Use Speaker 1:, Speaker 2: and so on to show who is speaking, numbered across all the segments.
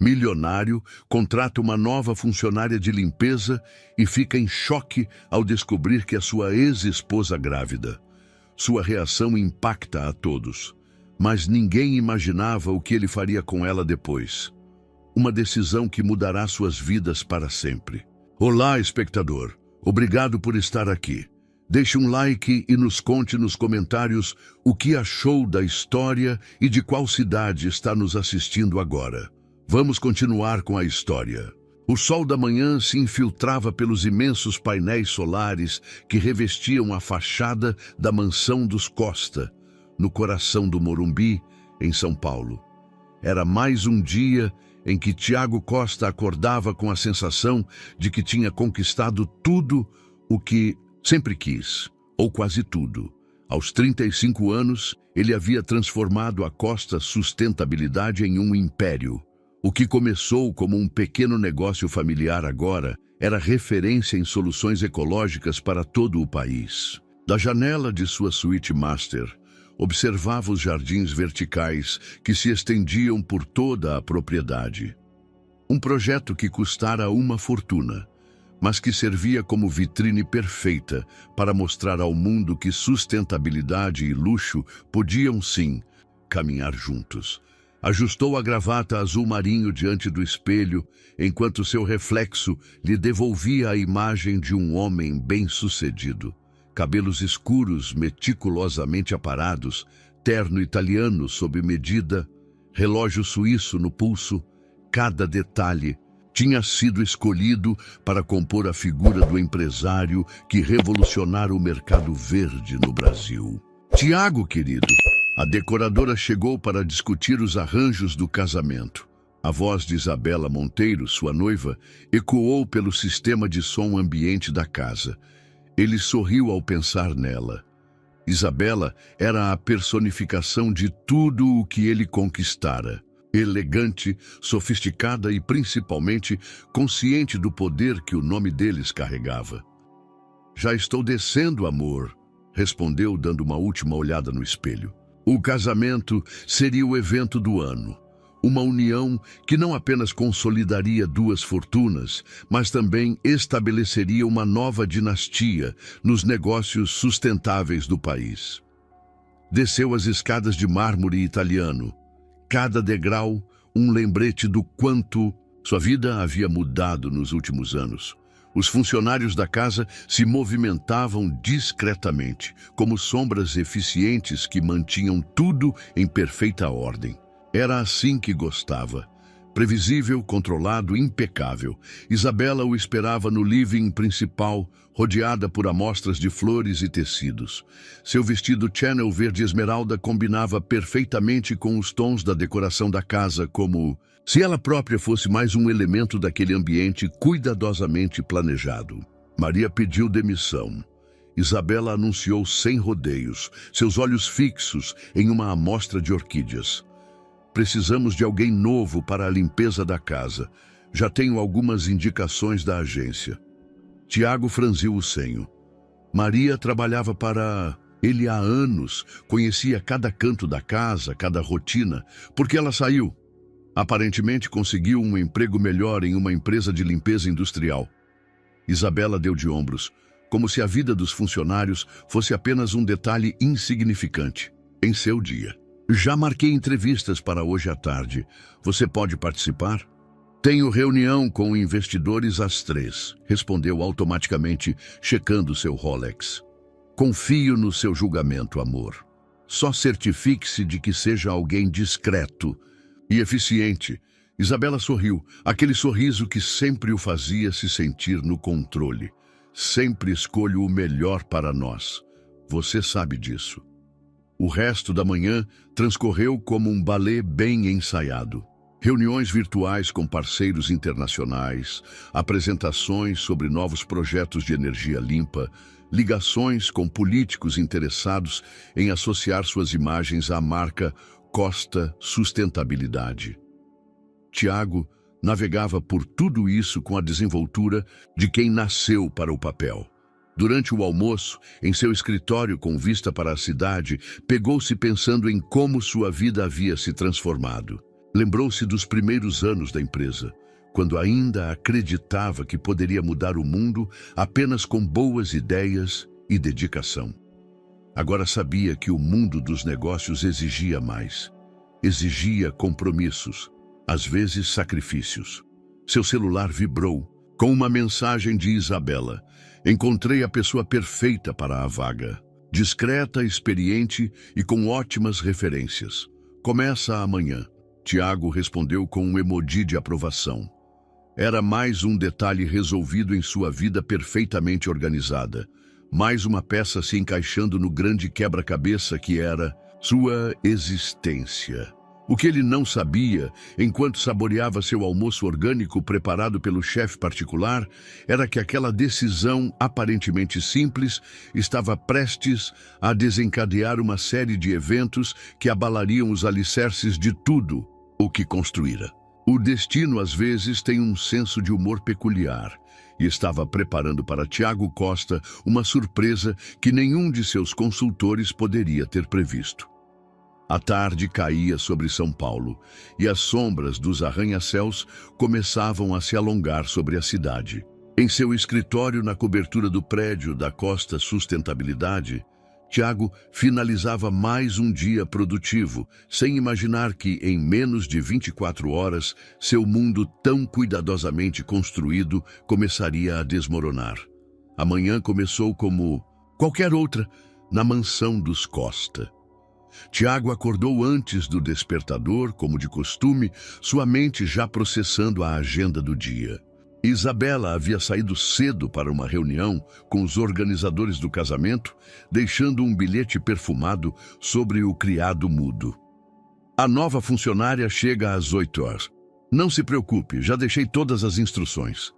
Speaker 1: Milionário, contrata uma nova funcionária de limpeza e fica em choque ao descobrir que é sua ex-esposa grávida. Sua reação impacta a todos, mas ninguém imaginava o que ele faria com ela depois. Uma decisão que mudará suas vidas para sempre. Olá, espectador. Obrigado por estar aqui. Deixe um like e nos conte nos comentários o que achou da história e de qual cidade está nos assistindo agora. Vamos continuar com a história. O sol da manhã se infiltrava pelos imensos painéis solares que revestiam a fachada da mansão dos Costa, no coração do Morumbi, em São Paulo. Era mais um dia em que Tiago Costa acordava com a sensação de que tinha conquistado tudo o que sempre quis, ou quase tudo. Aos 35 anos, ele havia transformado a Costa Sustentabilidade em um império. O que começou como um pequeno negócio familiar agora era referência em soluções ecológicas para todo o país. Da janela de sua suíte master, observava os jardins verticais que se estendiam por toda a propriedade. Um projeto que custara uma fortuna, mas que servia como vitrine perfeita para mostrar ao mundo que sustentabilidade e luxo podiam sim caminhar juntos. Ajustou a gravata azul marinho diante do espelho, enquanto seu reflexo lhe devolvia a imagem de um homem bem-sucedido. Cabelos escuros, meticulosamente aparados, terno italiano sob medida, relógio suíço no pulso, cada detalhe tinha sido escolhido para compor a figura do empresário que revolucionara o mercado verde no Brasil. Tiago, querido, a decoradora chegou para discutir os arranjos do casamento. A voz de Isabela Monteiro, sua noiva, ecoou pelo sistema de som ambiente da casa. Ele sorriu ao pensar nela. Isabela era a personificação de tudo o que ele conquistara. Elegante, sofisticada e principalmente consciente do poder que o nome deles carregava. Já estou descendo, amor, respondeu dando uma última olhada no espelho. O casamento seria o evento do ano. Uma união que não apenas consolidaria duas fortunas, mas também estabeleceria uma nova dinastia nos negócios sustentáveis do país. Desceu as escadas de mármore italiano. Cada degrau, um lembrete do quanto sua vida havia mudado nos últimos anos. Os funcionários da casa se movimentavam discretamente, como sombras eficientes que mantinham tudo em perfeita ordem. Era assim que gostava. Previsível, controlado, impecável. Isabela o esperava no living principal, rodeada por amostras de flores e tecidos. Seu vestido Chanel verde esmeralda combinava perfeitamente com os tons da decoração da casa, como se ela própria fosse mais um elemento daquele ambiente cuidadosamente planejado. Maria pediu demissão. Isabela anunciou sem rodeios, seus olhos fixos em uma amostra de orquídeas. Precisamos de alguém novo para a limpeza da casa. Já tenho algumas indicações da agência. Tiago franziu o senho. Maria trabalhava para ele há anos, conhecia cada canto da casa, cada rotina. Por que ela saiu? Aparentemente conseguiu um emprego melhor em uma empresa de limpeza industrial. Isabela deu de ombros, como se a vida dos funcionários fosse apenas um detalhe insignificante em seu dia. Já marquei entrevistas para hoje à tarde. Você pode participar? Tenho reunião com investidores às 3, respondeu automaticamente, checando seu Rolex. Confio no seu julgamento, amor. Só certifique-se de que seja alguém discreto e eficiente. Isabela sorriu, aquele sorriso que sempre o fazia se sentir no controle. Sempre escolho o melhor para nós. Você sabe disso. O resto da manhã transcorreu como um balé bem ensaiado. Reuniões virtuais com parceiros internacionais, apresentações sobre novos projetos de energia limpa, ligações com políticos interessados em associar suas imagens à marca Costa Sustentabilidade. Tiago navegava por tudo isso com a desenvoltura de quem nasceu para o papel. Durante o almoço, em seu escritório com vista para a cidade, pegou-se pensando em como sua vida havia se transformado. Lembrou-se dos primeiros anos da empresa, quando ainda acreditava que poderia mudar o mundo apenas com boas ideias e dedicação. Agora sabia que o mundo dos negócios exigia mais. Exigia compromissos, às vezes sacrifícios. Seu celular vibrou com uma mensagem de Isabela. Encontrei a pessoa perfeita para a vaga. Discreta, experiente e com ótimas referências. Começa amanhã. Tiago respondeu com um emoji de aprovação. Era mais um detalhe resolvido em sua vida perfeitamente organizada. Mais uma peça se encaixando no grande quebra-cabeça que era sua existência. O que ele não sabia, enquanto saboreava seu almoço orgânico preparado pelo chefe particular, era que aquela decisão aparentemente simples estava prestes a desencadear uma série de eventos que abalariam os alicerces de tudo o que construíra. O destino, às vezes, tem um senso de humor peculiar e estava preparando para Tiago Costa uma surpresa que nenhum de seus consultores poderia ter previsto. A tarde caía sobre São Paulo e as sombras dos arranha-céus começavam a se alongar sobre a cidade. Em seu escritório, na cobertura do prédio da Costa Sustentabilidade, Tiago finalizava mais um dia produtivo, sem imaginar que, em menos de 24 horas, seu mundo tão cuidadosamente construído começaria a desmoronar. A manhã começou como qualquer outra, na mansão dos Costa. Tiago acordou antes do despertador, como de costume, sua mente já processando a agenda do dia. Isabela havia saído cedo para uma reunião com os organizadores do casamento, deixando um bilhete perfumado sobre o criado mudo. A nova funcionária chega às 8 horas. Não se preocupe, já deixei todas as instruções.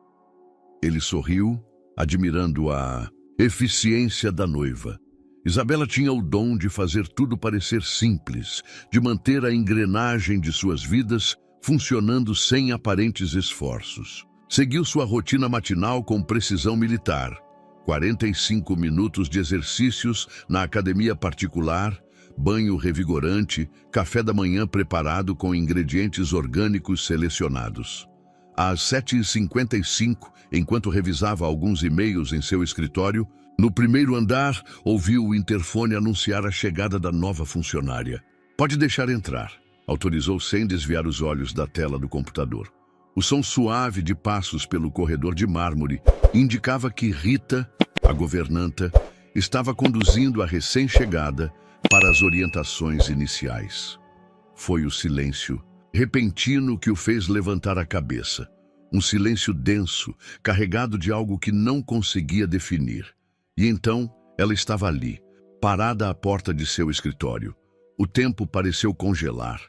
Speaker 1: Ele sorriu, admirando a eficiência da noiva. Isabela tinha o dom de fazer tudo parecer simples, de manter a engrenagem de suas vidas funcionando sem aparentes esforços. Seguiu sua rotina matinal com precisão militar. 45 minutos de exercícios na academia particular, banho revigorante, café da manhã preparado com ingredientes orgânicos selecionados. Às 7h55, enquanto revisava alguns e-mails em seu escritório, no primeiro andar, ouviu o interfone anunciar a chegada da nova funcionária. Pode deixar entrar, autorizou sem desviar os olhos da tela do computador. O som suave de passos pelo corredor de mármore indicava que Rita, a governanta, estava conduzindo a recém-chegada para as orientações iniciais. Foi o silêncio repentino que o fez levantar a cabeça. Um silêncio denso, carregado de algo que não conseguia definir. E então ela estava ali, parada à porta de seu escritório. O tempo pareceu congelar.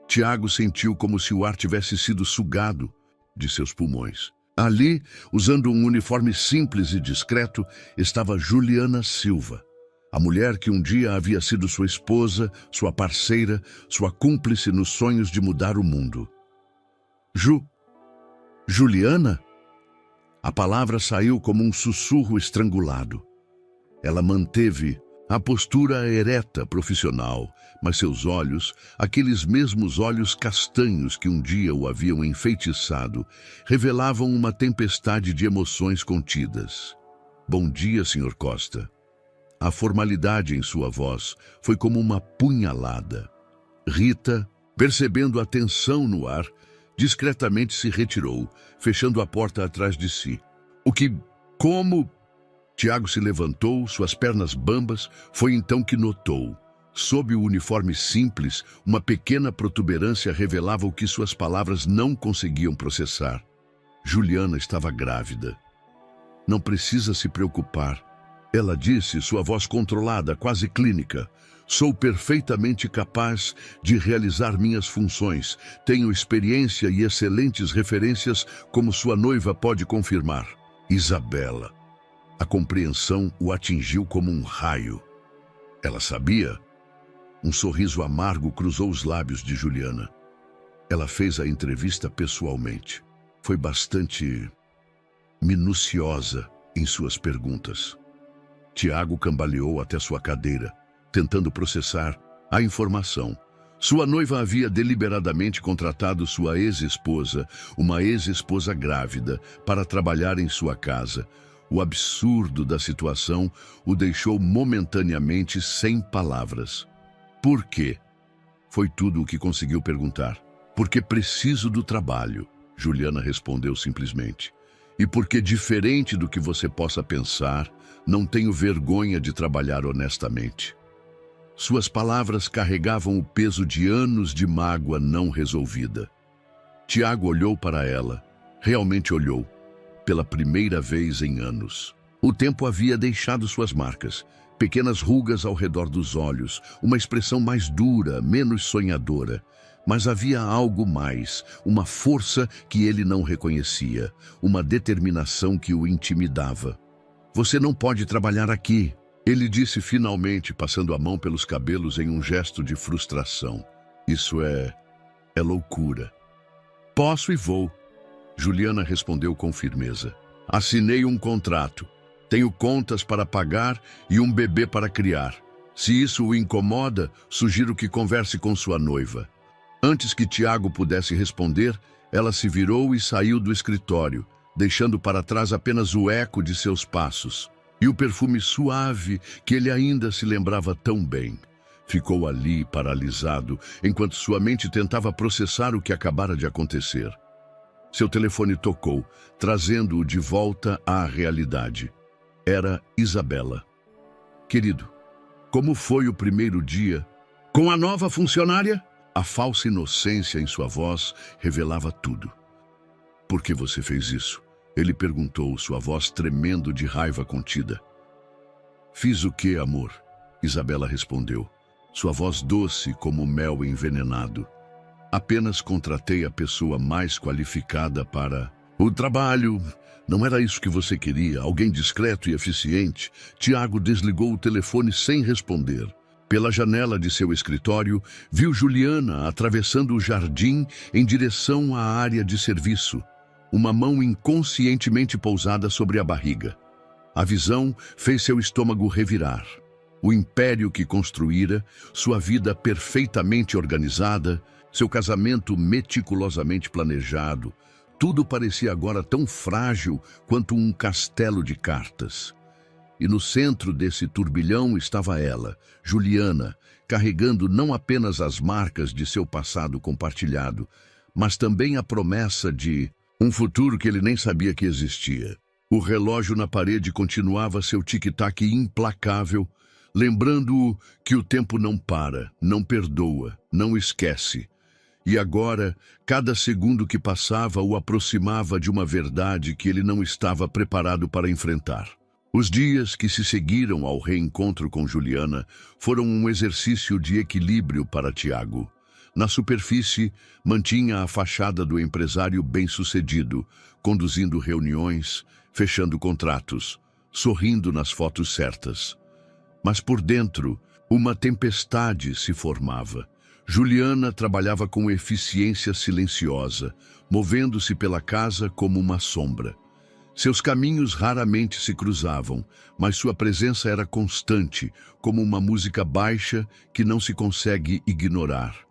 Speaker 1: Tiago sentiu como se o ar tivesse sido sugado de seus pulmões. Ali, usando um uniforme simples e discreto, estava Juliana Silva, a mulher que um dia havia sido sua esposa, sua parceira, sua cúmplice nos sonhos de mudar o mundo. Juliana? A palavra saiu como um sussurro estrangulado. Ela manteve a postura ereta profissional, mas seus olhos, aqueles mesmos olhos castanhos que um dia o haviam enfeitiçado, revelavam uma tempestade de emoções contidas. Bom dia, Sr. Costa. A formalidade em sua voz foi como uma punhalada. Rita, percebendo a tensão no ar, discretamente se retirou, fechando a porta atrás de si. Como... Tiago se levantou, suas pernas bambas, foi então que notou. Sob o uniforme simples, uma pequena protuberância revelava o que suas palavras não conseguiam processar. Juliana estava grávida. Não precisa se preocupar. Ela disse, sua voz controlada, quase clínica. Sou perfeitamente capaz de realizar minhas funções. Tenho experiência e excelentes referências, como sua noiva pode confirmar. Isabela. A compreensão o atingiu como um raio. Ela sabia? Um sorriso amargo cruzou os lábios de Juliana. Ela fez a entrevista pessoalmente. Foi bastante minuciosa em suas perguntas. Tiago cambaleou até sua cadeira, tentando processar a informação. Sua noiva havia deliberadamente contratado sua ex-esposa, uma ex-esposa grávida, para trabalhar em sua casa. O absurdo da situação o deixou momentaneamente sem palavras. Por quê? Foi tudo o que conseguiu perguntar. Porque preciso do trabalho, Juliana respondeu simplesmente. E porque, diferente do que você possa pensar, não tenho vergonha de trabalhar honestamente. Suas palavras carregavam o peso de anos de mágoa não resolvida. Tiago olhou para ela, realmente olhou, pela primeira vez em anos. O tempo havia deixado suas marcas, pequenas rugas ao redor dos olhos, uma expressão mais dura, menos sonhadora. Mas havia algo mais, uma força que ele não reconhecia, uma determinação que o intimidava. Você não pode trabalhar aqui, ele disse finalmente, passando a mão pelos cabelos em um gesto de frustração. Isso é loucura. Posso e vou, Juliana respondeu com firmeza. Assinei um contrato. Tenho contas para pagar e um bebê para criar. Se isso o incomoda, sugiro que converse com sua noiva. Antes que Tiago pudesse responder, ela se virou e saiu do escritório, deixando para trás apenas o eco de seus passos e o perfume suave que ele ainda se lembrava tão bem. Ficou ali, paralisado, enquanto sua mente tentava processar o que acabara de acontecer. Seu telefone tocou, trazendo-o de volta à realidade. Era Isabela. Querido, como foi o primeiro dia? Com a nova funcionária? A falsa inocência em sua voz revelava tudo. Por que você fez isso? Ele perguntou, sua voz tremendo de raiva contida. Fiz o quê, amor? Isabela respondeu, sua voz doce como mel envenenado. Apenas contratei a pessoa mais qualificada para o trabalho. Não era isso que você queria, alguém discreto e eficiente. Tiago desligou o telefone sem responder. Pela janela de seu escritório, viu Juliana atravessando o jardim em direção à área de serviço, uma mão inconscientemente pousada sobre a barriga. A visão fez seu estômago revirar. O império que construíra, sua vida perfeitamente organizada, seu casamento meticulosamente planejado, tudo parecia agora tão frágil quanto um castelo de cartas. E no centro desse turbilhão estava ela, Juliana, carregando não apenas as marcas de seu passado compartilhado, mas também a promessa de um futuro que ele nem sabia que existia. O relógio na parede continuava seu tic-tac implacável, lembrando-o que o tempo não para, não perdoa, não esquece. E agora, cada segundo que passava o aproximava de uma verdade que ele não estava preparado para enfrentar. Os dias que se seguiram ao reencontro com Juliana foram um exercício de equilíbrio para Tiago. Na superfície, mantinha a fachada do empresário bem-sucedido, conduzindo reuniões, fechando contratos, sorrindo nas fotos certas. Mas por dentro, uma tempestade se formava. Juliana trabalhava com eficiência silenciosa, movendo-se pela casa como uma sombra. Seus caminhos raramente se cruzavam, mas sua presença era constante, como uma música baixa que não se consegue ignorar.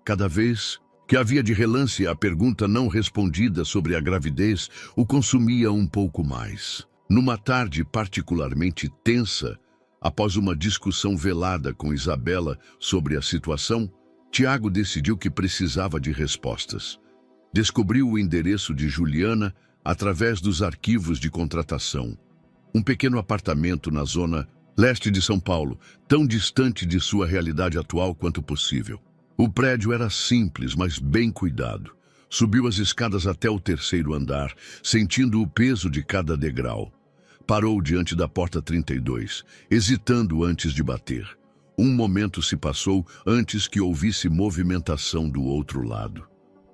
Speaker 1: Cada vez que havia de relance a pergunta não respondida sobre a gravidez, o consumia um pouco mais. Numa tarde particularmente tensa, após uma discussão velada com Isabela sobre a situação, Tiago decidiu que precisava de respostas. Descobriu o endereço de Juliana através dos arquivos de contratação. Um pequeno apartamento na zona leste de São Paulo, tão distante de sua realidade atual quanto possível. O prédio era simples, mas bem cuidado. Subiu as escadas até o terceiro andar, sentindo o peso de cada degrau. Parou diante da porta 32, hesitando antes de bater. Um momento se passou antes que ouvisse movimentação do outro lado.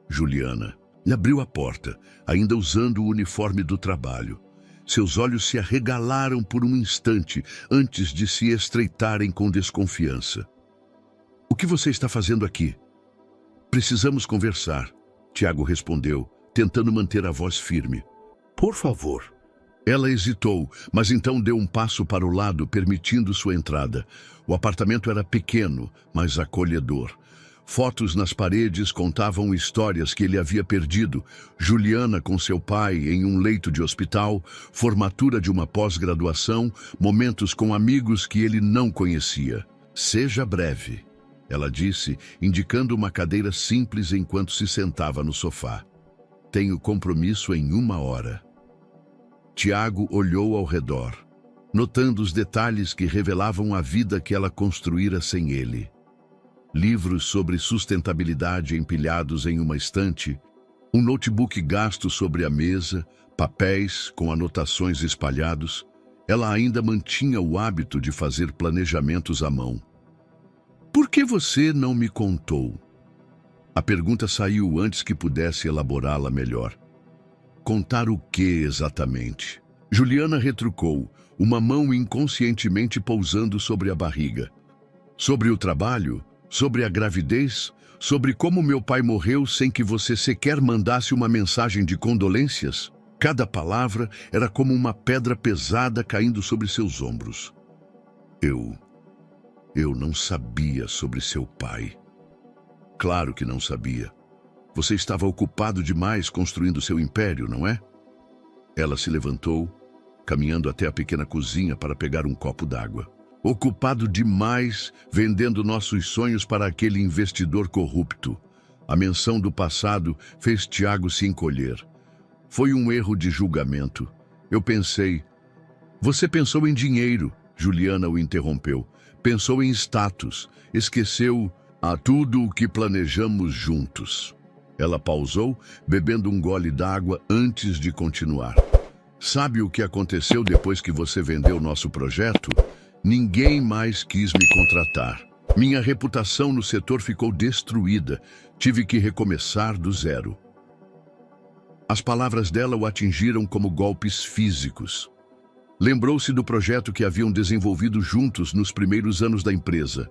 Speaker 1: Juliana. Ele abriu a porta, ainda usando o uniforme do trabalho. Seus olhos se arregalaram por um instante antes de se estreitarem com desconfiança. O que você está fazendo aqui? Precisamos conversar, Tiago respondeu, tentando manter a voz firme. Por favor. Ela hesitou, mas então deu um passo para o lado, permitindo sua entrada. O apartamento era pequeno, mas acolhedor. Fotos nas paredes contavam histórias que ele havia perdido. Juliana com seu pai em um leito de hospital, formatura de uma pós-graduação, momentos com amigos que ele não conhecia. Seja breve, ela disse, indicando uma cadeira simples enquanto se sentava no sofá. Tenho compromisso em 1 hora. Tiago olhou ao redor, notando os detalhes que revelavam a vida que ela construíra sem ele. Livros sobre sustentabilidade empilhados em uma estante, um notebook gasto sobre a mesa, papéis com anotações espalhados. Ela ainda mantinha o hábito de fazer planejamentos à mão. Por que você não me contou? A pergunta saiu antes que pudesse elaborá-la melhor. Contar o que exatamente? Juliana retrucou, uma mão inconscientemente pousando sobre a barriga. Sobre o trabalho? Sobre a gravidez? Sobre como meu pai morreu sem que você sequer mandasse uma mensagem de condolências? Cada palavra era como uma pedra pesada caindo sobre seus ombros. Eu não sabia sobre seu pai. Claro que não sabia. Você estava ocupado demais construindo seu império, não é? Ela se levantou, caminhando até a pequena cozinha para pegar um copo d'água. Ocupado demais, vendendo nossos sonhos para aquele investidor corrupto. A menção do passado fez Tiago se encolher. Foi um erro de julgamento. Eu pensei... Você pensou em dinheiro, Juliana o interrompeu. Pensou em status. Esqueceu a tudo o que planejamos juntos. Ela pausou, bebendo um gole d'água antes de continuar. Sabe o que aconteceu depois que você vendeu nosso projeto? Ninguém mais quis me contratar. Minha reputação no setor ficou destruída. Tive que recomeçar do zero. As palavras dela o atingiram como golpes físicos. Lembrou-se do projeto que haviam desenvolvido juntos nos primeiros anos da empresa.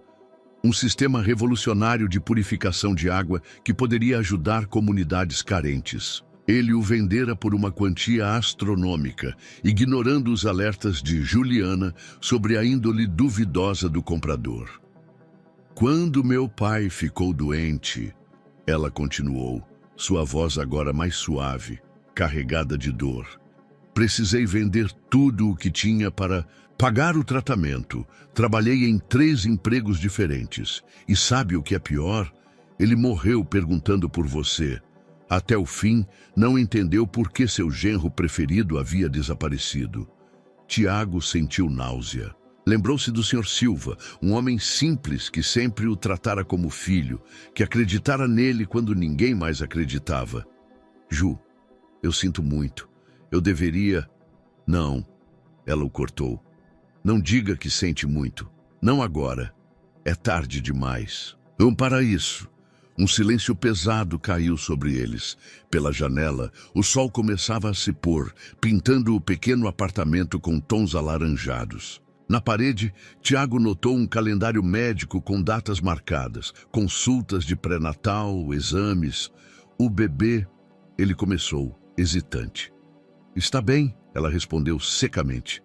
Speaker 1: Um sistema revolucionário de purificação de água que poderia ajudar comunidades carentes. Ele o vendera por uma quantia astronômica, ignorando os alertas de Juliana sobre a índole duvidosa do comprador. Quando meu pai ficou doente, ela continuou, sua voz agora mais suave, carregada de dor. Precisei vender tudo o que tinha para pagar o tratamento. Trabalhei em 3 empregos diferentes. E sabe o que é pior? Ele morreu perguntando por você. Até o fim, não entendeu por que seu genro preferido havia desaparecido. Tiago sentiu náusea. Lembrou-se do Sr. Silva, um homem simples que sempre o tratara como filho, que acreditara nele quando ninguém mais acreditava. Ju, eu sinto muito. Eu deveria... Não, ela o cortou. Não diga que sente muito. Não agora. É tarde demais. Para isso. Um silêncio pesado caiu sobre eles. Pela janela, o sol começava a se pôr, pintando o pequeno apartamento com tons alaranjados. Na parede, Tiago notou um calendário médico com datas marcadas, consultas de pré-natal, exames. O bebê, ele começou, hesitante. Está bem, ela respondeu secamente.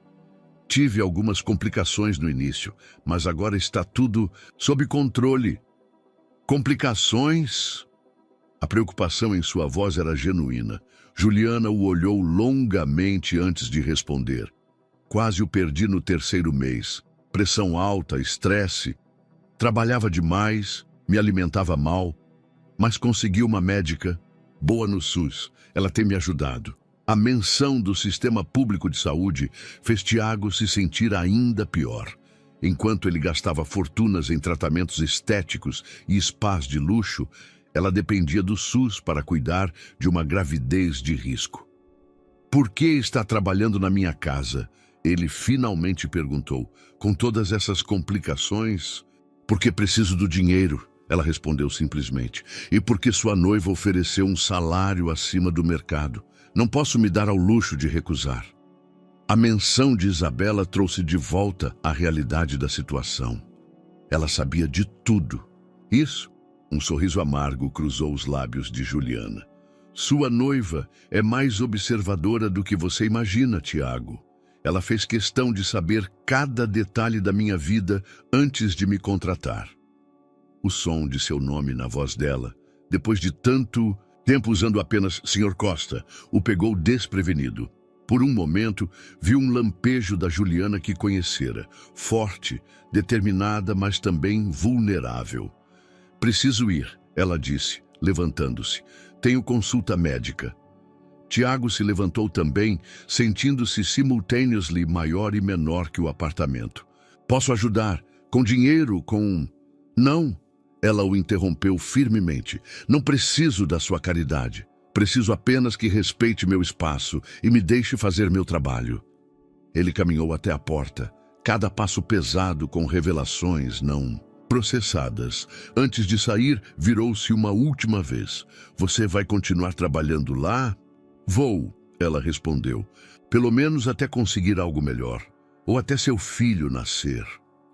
Speaker 1: Tive algumas complicações no início, mas agora está tudo sob controle. Complicações? A preocupação em sua voz era genuína. Juliana o olhou longamente antes de responder. Quase o perdi no 3º mês. Pressão alta, estresse. Trabalhava demais, me alimentava mal, mas consegui uma médica boa no SUS. Ela tem me ajudado. A menção do sistema público de saúde fez Tiago se sentir ainda pior. Enquanto ele gastava fortunas em tratamentos estéticos e spas de luxo, ela dependia do SUS para cuidar de uma gravidez de risco. Por que está trabalhando na minha casa? Ele finalmente perguntou. Com todas essas complicações? Porque preciso do dinheiro, ela respondeu simplesmente. E porque sua noiva ofereceu um salário acima do mercado. Não posso me dar ao luxo de recusar. A menção de Isabela trouxe de volta a realidade da situação. Ela sabia de tudo. Isso, um sorriso amargo cruzou os lábios de Juliana. Sua noiva é mais observadora do que você imagina, Tiago. Ela fez questão de saber cada detalhe da minha vida antes de me contratar. O som de seu nome na voz dela, depois de tanto tempo usando apenas Sr. Costa, o pegou desprevenido. Por um momento, viu um lampejo da Juliana que conhecera, forte, determinada, mas também vulnerável. Preciso ir, ela disse, levantando-se. Tenho consulta médica. Tiago se levantou também, sentindo-se simultaneously maior e menor que o apartamento. Posso ajudar? Com dinheiro? Com... Não, ela o interrompeu firmemente. Não preciso da sua caridade. Preciso apenas que respeite meu espaço e me deixe fazer meu trabalho. Ele caminhou até a porta, cada passo pesado com revelações não processadas. Antes de sair, virou-se uma última vez. Você vai continuar trabalhando lá? Vou, ela respondeu. Pelo menos até conseguir algo melhor. Ou até seu filho nascer.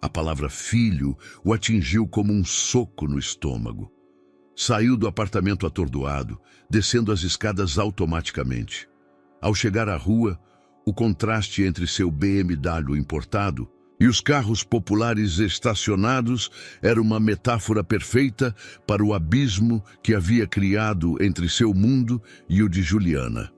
Speaker 1: A palavra filho o atingiu como um soco no estômago. Saiu do apartamento atordoado, descendo as escadas automaticamente. Ao chegar à rua, o contraste entre seu BMW importado e os carros populares estacionados era uma metáfora perfeita para o abismo que havia criado entre seu mundo e o de Juliana.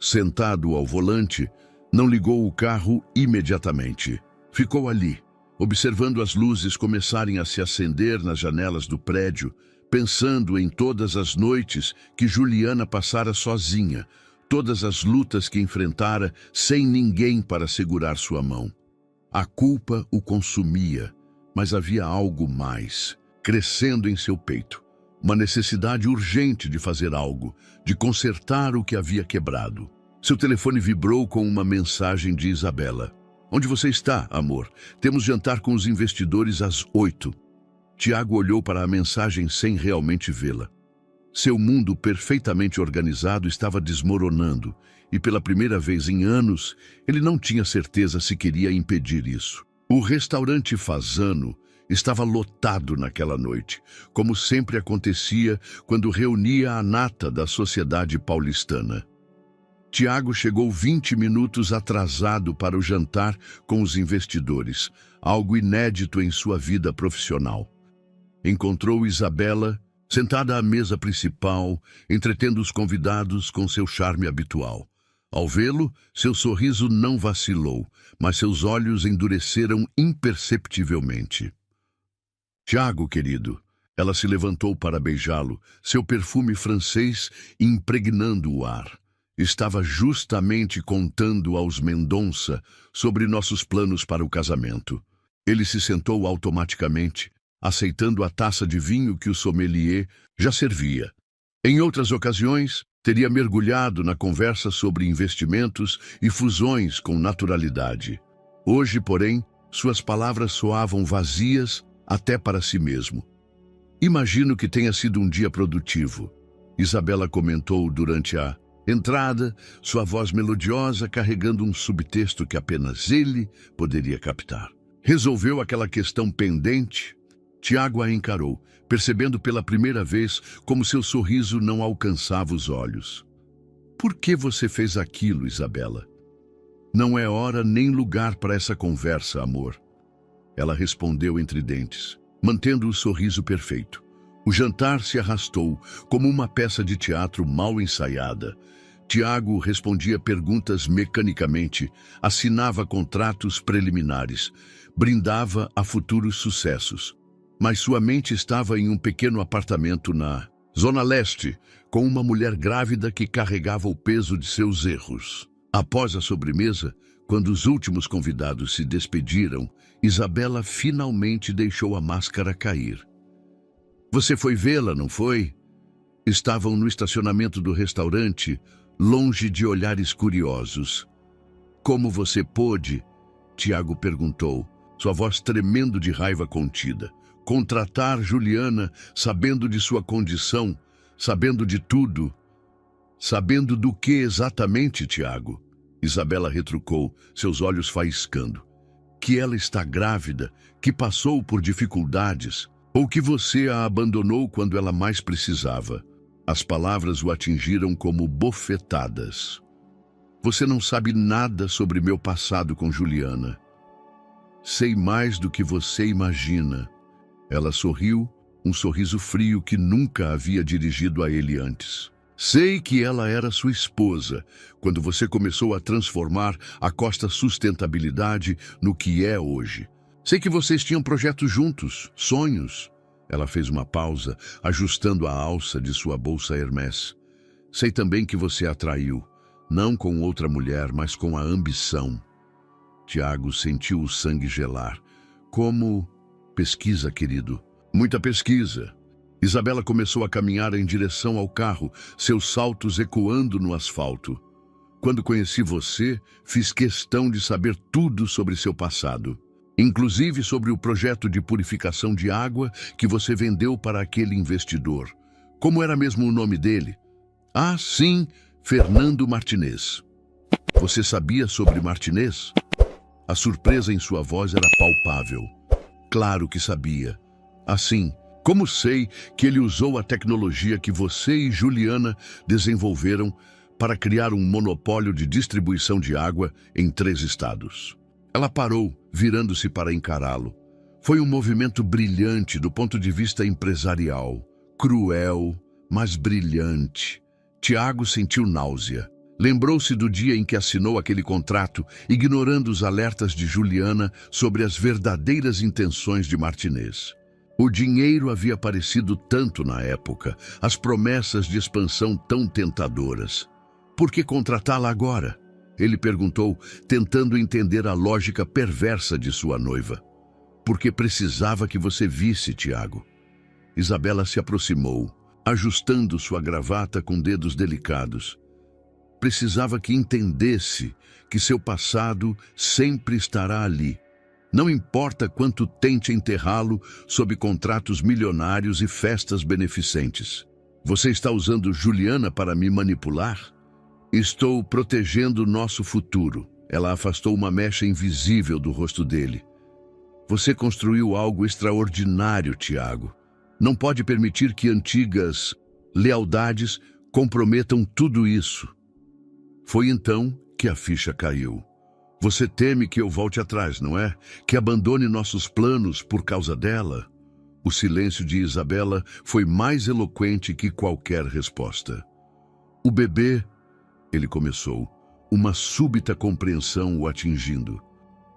Speaker 1: Sentado ao volante, não ligou o carro imediatamente. Ficou ali, observando as luzes começarem a se acender nas janelas do prédio, pensando em todas as noites que Juliana passara sozinha, todas as lutas que enfrentara sem ninguém para segurar sua mão. A culpa o consumia, mas havia algo mais, crescendo em seu peito. Uma necessidade urgente de fazer algo, de consertar o que havia quebrado. Seu telefone vibrou com uma mensagem de Isabela. Onde você está, amor? Temos jantar com os investidores às 8. Tiago olhou para a mensagem sem realmente vê-la. Seu mundo perfeitamente organizado estava desmoronando, e pela primeira vez em anos, ele não tinha certeza se queria impedir isso. O restaurante Fasano estava lotado naquela noite, como sempre acontecia quando reunia a nata da sociedade paulistana. Tiago chegou 20 minutos atrasado para o jantar com os investidores, algo inédito em sua vida profissional. Encontrou Isabela, sentada à mesa principal, entretendo os convidados com seu charme habitual. Ao vê-lo, seu sorriso não vacilou, mas seus olhos endureceram imperceptivelmente. Tiago, querido, ela se levantou para beijá-lo, seu perfume francês impregnando o ar. Estava justamente contando aos Mendonça sobre nossos planos para o casamento. Ele se sentou automaticamente, aceitando a taça de vinho que o sommelier já servia. Em outras ocasiões, teria mergulhado na conversa sobre investimentos e fusões com naturalidade. Hoje, porém, suas palavras soavam vazias até para si mesmo. Imagino que tenha sido um dia produtivo, Isabela comentou durante a entrada, sua voz melodiosa carregando um subtexto que apenas ele poderia captar. Resolveu aquela questão pendente? Tiago a encarou, percebendo pela primeira vez como seu sorriso não alcançava os olhos. Por que você fez aquilo, Isabela? Não é hora nem lugar para essa conversa, amor. Ela respondeu entre dentes, mantendo o sorriso perfeito. O jantar se arrastou, como uma peça de teatro mal ensaiada. Tiago respondia perguntas mecanicamente, assinava contratos preliminares, brindava a futuros sucessos. Mas sua mente estava em um pequeno apartamento na Zona Leste, com uma mulher grávida que carregava o peso de seus erros. Após a sobremesa, quando os últimos convidados se despediram, Isabela finalmente deixou a máscara cair. Você foi vê-la, não foi? Estavam no estacionamento do restaurante, longe de olhares curiosos. Como você pôde? Tiago perguntou, sua voz tremendo de raiva contida. Contratar Juliana, sabendo de sua condição, sabendo de tudo. Sabendo do que exatamente, Tiago? Isabela retrucou, seus olhos faiscando. Que ela está grávida, que passou por dificuldades, ou que você a abandonou quando ela mais precisava. As palavras o atingiram como bofetadas. Você não sabe nada sobre meu passado com Juliana. Sei mais do que você imagina. Ela sorriu, um sorriso frio que nunca havia dirigido a ele antes. Sei que ela era sua esposa, quando você começou a transformar a Costa Sustentabilidade no que é hoje. Sei que vocês tinham projetos juntos, sonhos. Ela fez uma pausa, ajustando a alça de sua bolsa Hermès. Sei também que você a traiu, não com outra mulher, mas com a ambição. Tiago sentiu o sangue gelar. Como... Pesquisa, querido. Muita pesquisa. Isabela começou a caminhar em direção ao carro, seus saltos ecoando no asfalto. Quando conheci você, fiz questão de saber tudo sobre seu passado. Inclusive sobre o projeto de purificação de água que você vendeu para aquele investidor. Como era mesmo o nome dele? Ah, sim, Fernando Martinez. Você sabia sobre Martinez? A surpresa em sua voz era palpável. Claro que sabia. Assim, como sei que ele usou a tecnologia que você e Juliana desenvolveram para criar um monopólio de distribuição de água em 3 estados. Ela parou, virando-se para encará-lo. Foi um movimento brilhante do ponto de vista empresarial. Cruel, mas brilhante. Tiago sentiu náusea. Lembrou-se do dia em que assinou aquele contrato, ignorando os alertas de Juliana sobre as verdadeiras intenções de Martinez. O dinheiro havia parecido tanto na época, as promessas de expansão tão tentadoras. Por que contratá-la agora? Ele perguntou, tentando entender a lógica perversa de sua noiva. Porque precisava que você visse, Tiago. Isabela se aproximou, ajustando sua gravata com dedos delicados. Precisava que entendesse que seu passado sempre estará ali. Não importa quanto tente enterrá-lo sob contratos milionários e festas beneficentes. Você está usando Juliana para me manipular? Estou protegendo nosso futuro. Ela afastou uma mecha invisível do rosto dele. Você construiu algo extraordinário, Tiago. Não pode permitir que antigas lealdades comprometam tudo isso. Foi então que a ficha caiu. Você teme que eu volte atrás, não é? Que abandone nossos planos por causa dela? O silêncio de Isabela foi mais eloquente que qualquer resposta. O bebê, ele começou, uma súbita compreensão o atingindo.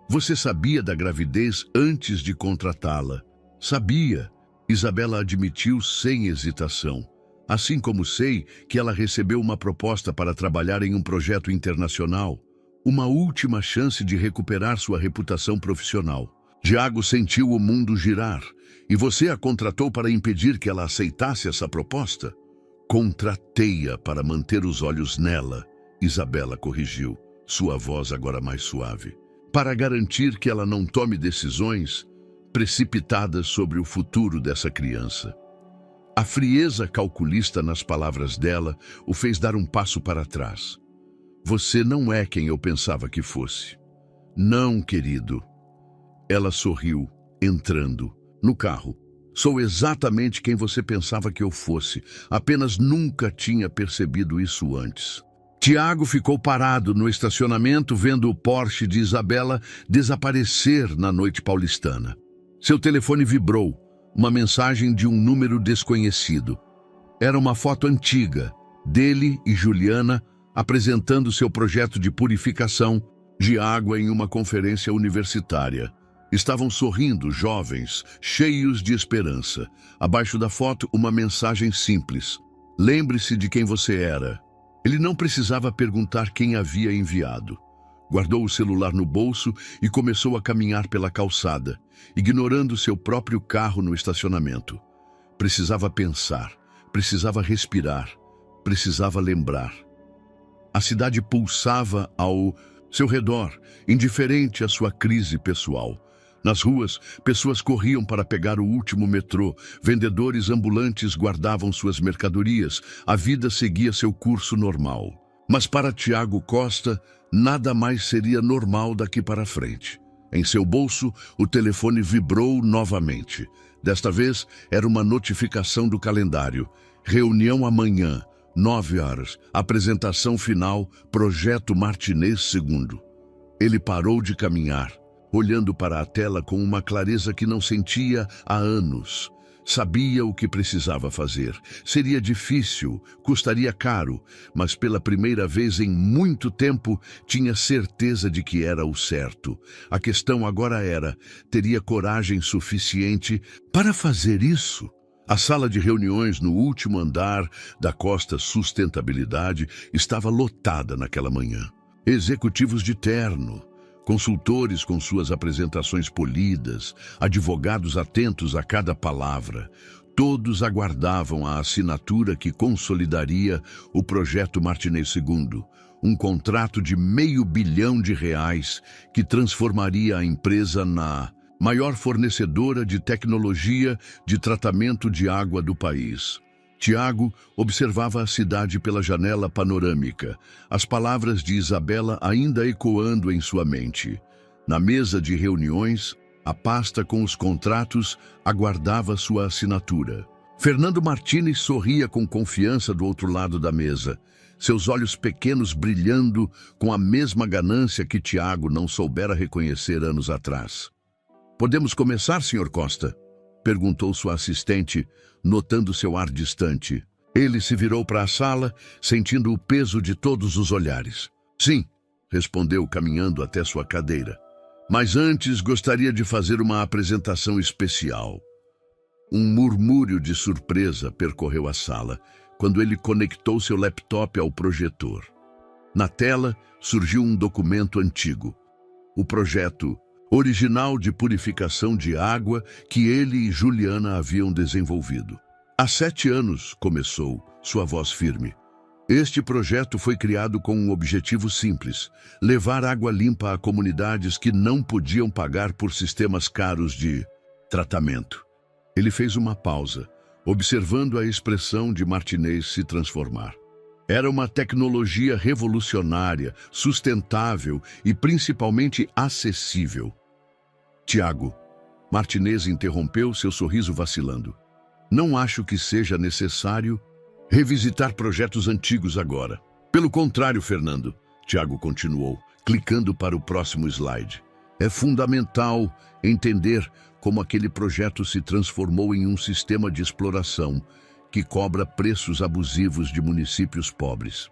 Speaker 1: Você sabia da gravidez antes de contratá-la. Sabia. Isabela admitiu sem hesitação. Assim como sei que ela recebeu uma proposta para trabalhar em um projeto internacional. Uma última chance de recuperar sua reputação profissional. Tiago sentiu o mundo girar. E você a contratou para impedir que ela aceitasse essa proposta? Contratei-a para manter os olhos nela. Isabela corrigiu, sua voz agora mais suave. Para garantir que ela não tome decisões precipitadas sobre o futuro dessa criança. A frieza calculista nas palavras dela o fez dar um passo para trás. Você não é quem eu pensava que fosse. Não, querido. Ela sorriu, entrando no carro. Sou exatamente quem você pensava que eu fosse. Apenas nunca tinha percebido isso antes. Tiago ficou parado no estacionamento vendo o Porsche de Isabela desaparecer na noite paulistana. Seu telefone vibrou, uma mensagem de um número desconhecido. Era uma foto antiga, dele e Juliana apresentando seu projeto de purificação de água em uma conferência universitária. Estavam sorrindo, jovens, cheios de esperança. Abaixo da foto, uma mensagem simples. Lembre-se de quem você era. Ele não precisava perguntar quem havia enviado. Guardou o celular no bolso e começou a caminhar pela calçada, ignorando seu próprio carro no estacionamento. Precisava pensar, precisava respirar, precisava lembrar. A cidade pulsava ao seu redor, indiferente à sua crise pessoal. Nas ruas, pessoas corriam para pegar o último metrô, vendedores ambulantes guardavam suas mercadorias, a vida seguia seu curso normal. Mas para Tiago Costa, nada mais seria normal daqui para frente. Em seu bolso, o telefone vibrou novamente. Desta vez, era uma notificação do calendário. Reunião amanhã, 9 horas, apresentação final, Projeto Martinez II. Ele parou de caminhar. olhando para a tela com uma clareza que não sentia há anos. Sabia o que precisava fazer. Seria difícil, custaria caro, mas pela primeira vez em muito tempo tinha certeza de que era o certo. A questão agora era: teria coragem suficiente para fazer isso? A sala de reuniões no último andar da Costa Sustentabilidade estava lotada naquela manhã. Executivos de terno, consultores com suas apresentações polidas, advogados atentos a cada palavra. Todos aguardavam a assinatura que consolidaria o projeto Martinez II, um contrato de R$500 bilhão que transformaria a empresa na maior fornecedora de tecnologia de tratamento de água do país. Tiago observava a cidade pela janela panorâmica, as palavras de Isabela ainda ecoando em sua mente. Na mesa de reuniões, a pasta com os contratos aguardava sua assinatura. Fernando Martínez sorria com confiança do outro lado da mesa, seus olhos pequenos brilhando com a mesma ganância que Tiago não soubera reconhecer anos atrás. "Podemos começar, Sr. Costa?" perguntou sua assistente, notando seu ar distante. Ele se virou para a sala, sentindo o peso de todos os olhares. "Sim", respondeu, caminhando até sua cadeira. "Mas antes gostaria de fazer uma apresentação especial." Um murmúrio de surpresa percorreu a sala quando ele conectou seu laptop ao projetor. Na tela surgiu um documento antigo. O projeto original de purificação de água que ele e Juliana haviam desenvolvido. "Há 7 anos", começou, sua voz firme. "Este projeto foi criado com um objetivo simples: levar água limpa a comunidades que não podiam pagar por sistemas caros de tratamento." Ele fez uma pausa, observando a expressão de Martinez se transformar. Era uma tecnologia revolucionária, sustentável e principalmente acessível. "Tiago", Martinez interrompeu, seu sorriso vacilando. "Não acho que seja necessário revisitar projetos antigos agora." "Pelo contrário, Fernando", Tiago continuou, clicando para o próximo slide. "É fundamental entender como aquele projeto se transformou em um sistema de exploração que cobra preços abusivos de municípios pobres."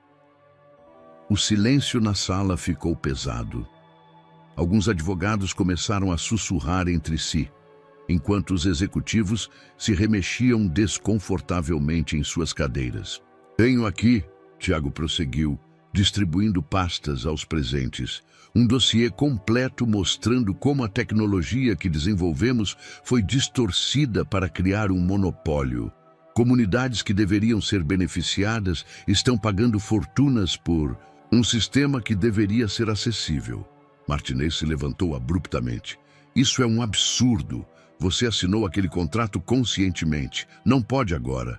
Speaker 1: O silêncio na sala ficou pesado. Alguns advogados começaram a sussurrar entre si, enquanto os executivos se remexiam desconfortavelmente em suas cadeiras. "Tenho aqui", Tiago prosseguiu, distribuindo pastas aos presentes, "um dossiê completo mostrando como a tecnologia que desenvolvemos foi distorcida para criar um monopólio. Comunidades que deveriam ser beneficiadas estão pagando fortunas por um sistema que deveria ser acessível." Martinez se levantou abruptamente. "Isso é um absurdo. Você assinou aquele contrato conscientemente. Não pode agora."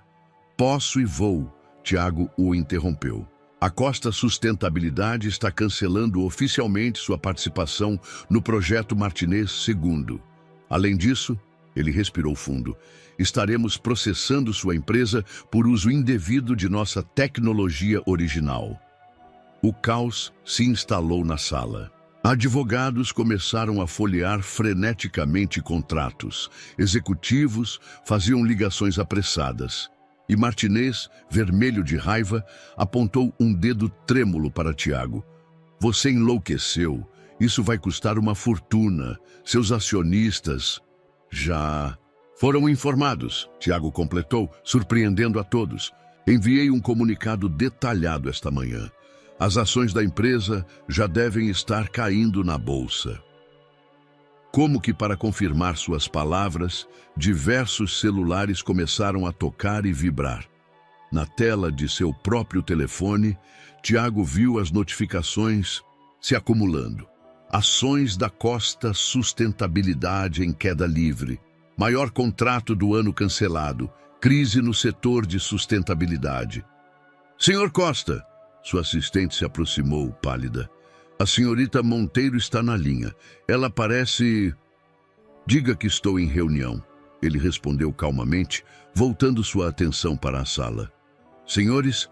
Speaker 1: "Posso e vou", Tiago o interrompeu. "A Costa Sustentabilidade está cancelando oficialmente sua participação no projeto Martinez II. Além disso", ele respirou fundo, "estaremos processando sua empresa por uso indevido de nossa tecnologia original." O caos se instalou na sala. Advogados começaram a folhear freneticamente contratos. Executivos faziam ligações apressadas. E Martinez, vermelho de raiva, apontou um dedo trêmulo para Tiago. "Você enlouqueceu. Isso vai custar uma fortuna. Seus acionistas já foram informados", Tiago completou, surpreendendo a todos. "Enviei um comunicado detalhado esta manhã. As ações da empresa já devem estar caindo na bolsa." Como que para confirmar suas palavras, diversos celulares começaram a tocar e vibrar. Na tela de seu próprio telefone, Tiago viu as notificações se acumulando. Ações da Costa Sustentabilidade em queda livre. Maior contrato do ano cancelado. Crise no setor de sustentabilidade. "Senhor Costa", sua assistente se aproximou, pálida. "A senhorita Monteiro está na linha. Ela parece..." "Diga que estou em reunião", ele respondeu calmamente, voltando sua atenção para a sala. "Senhores,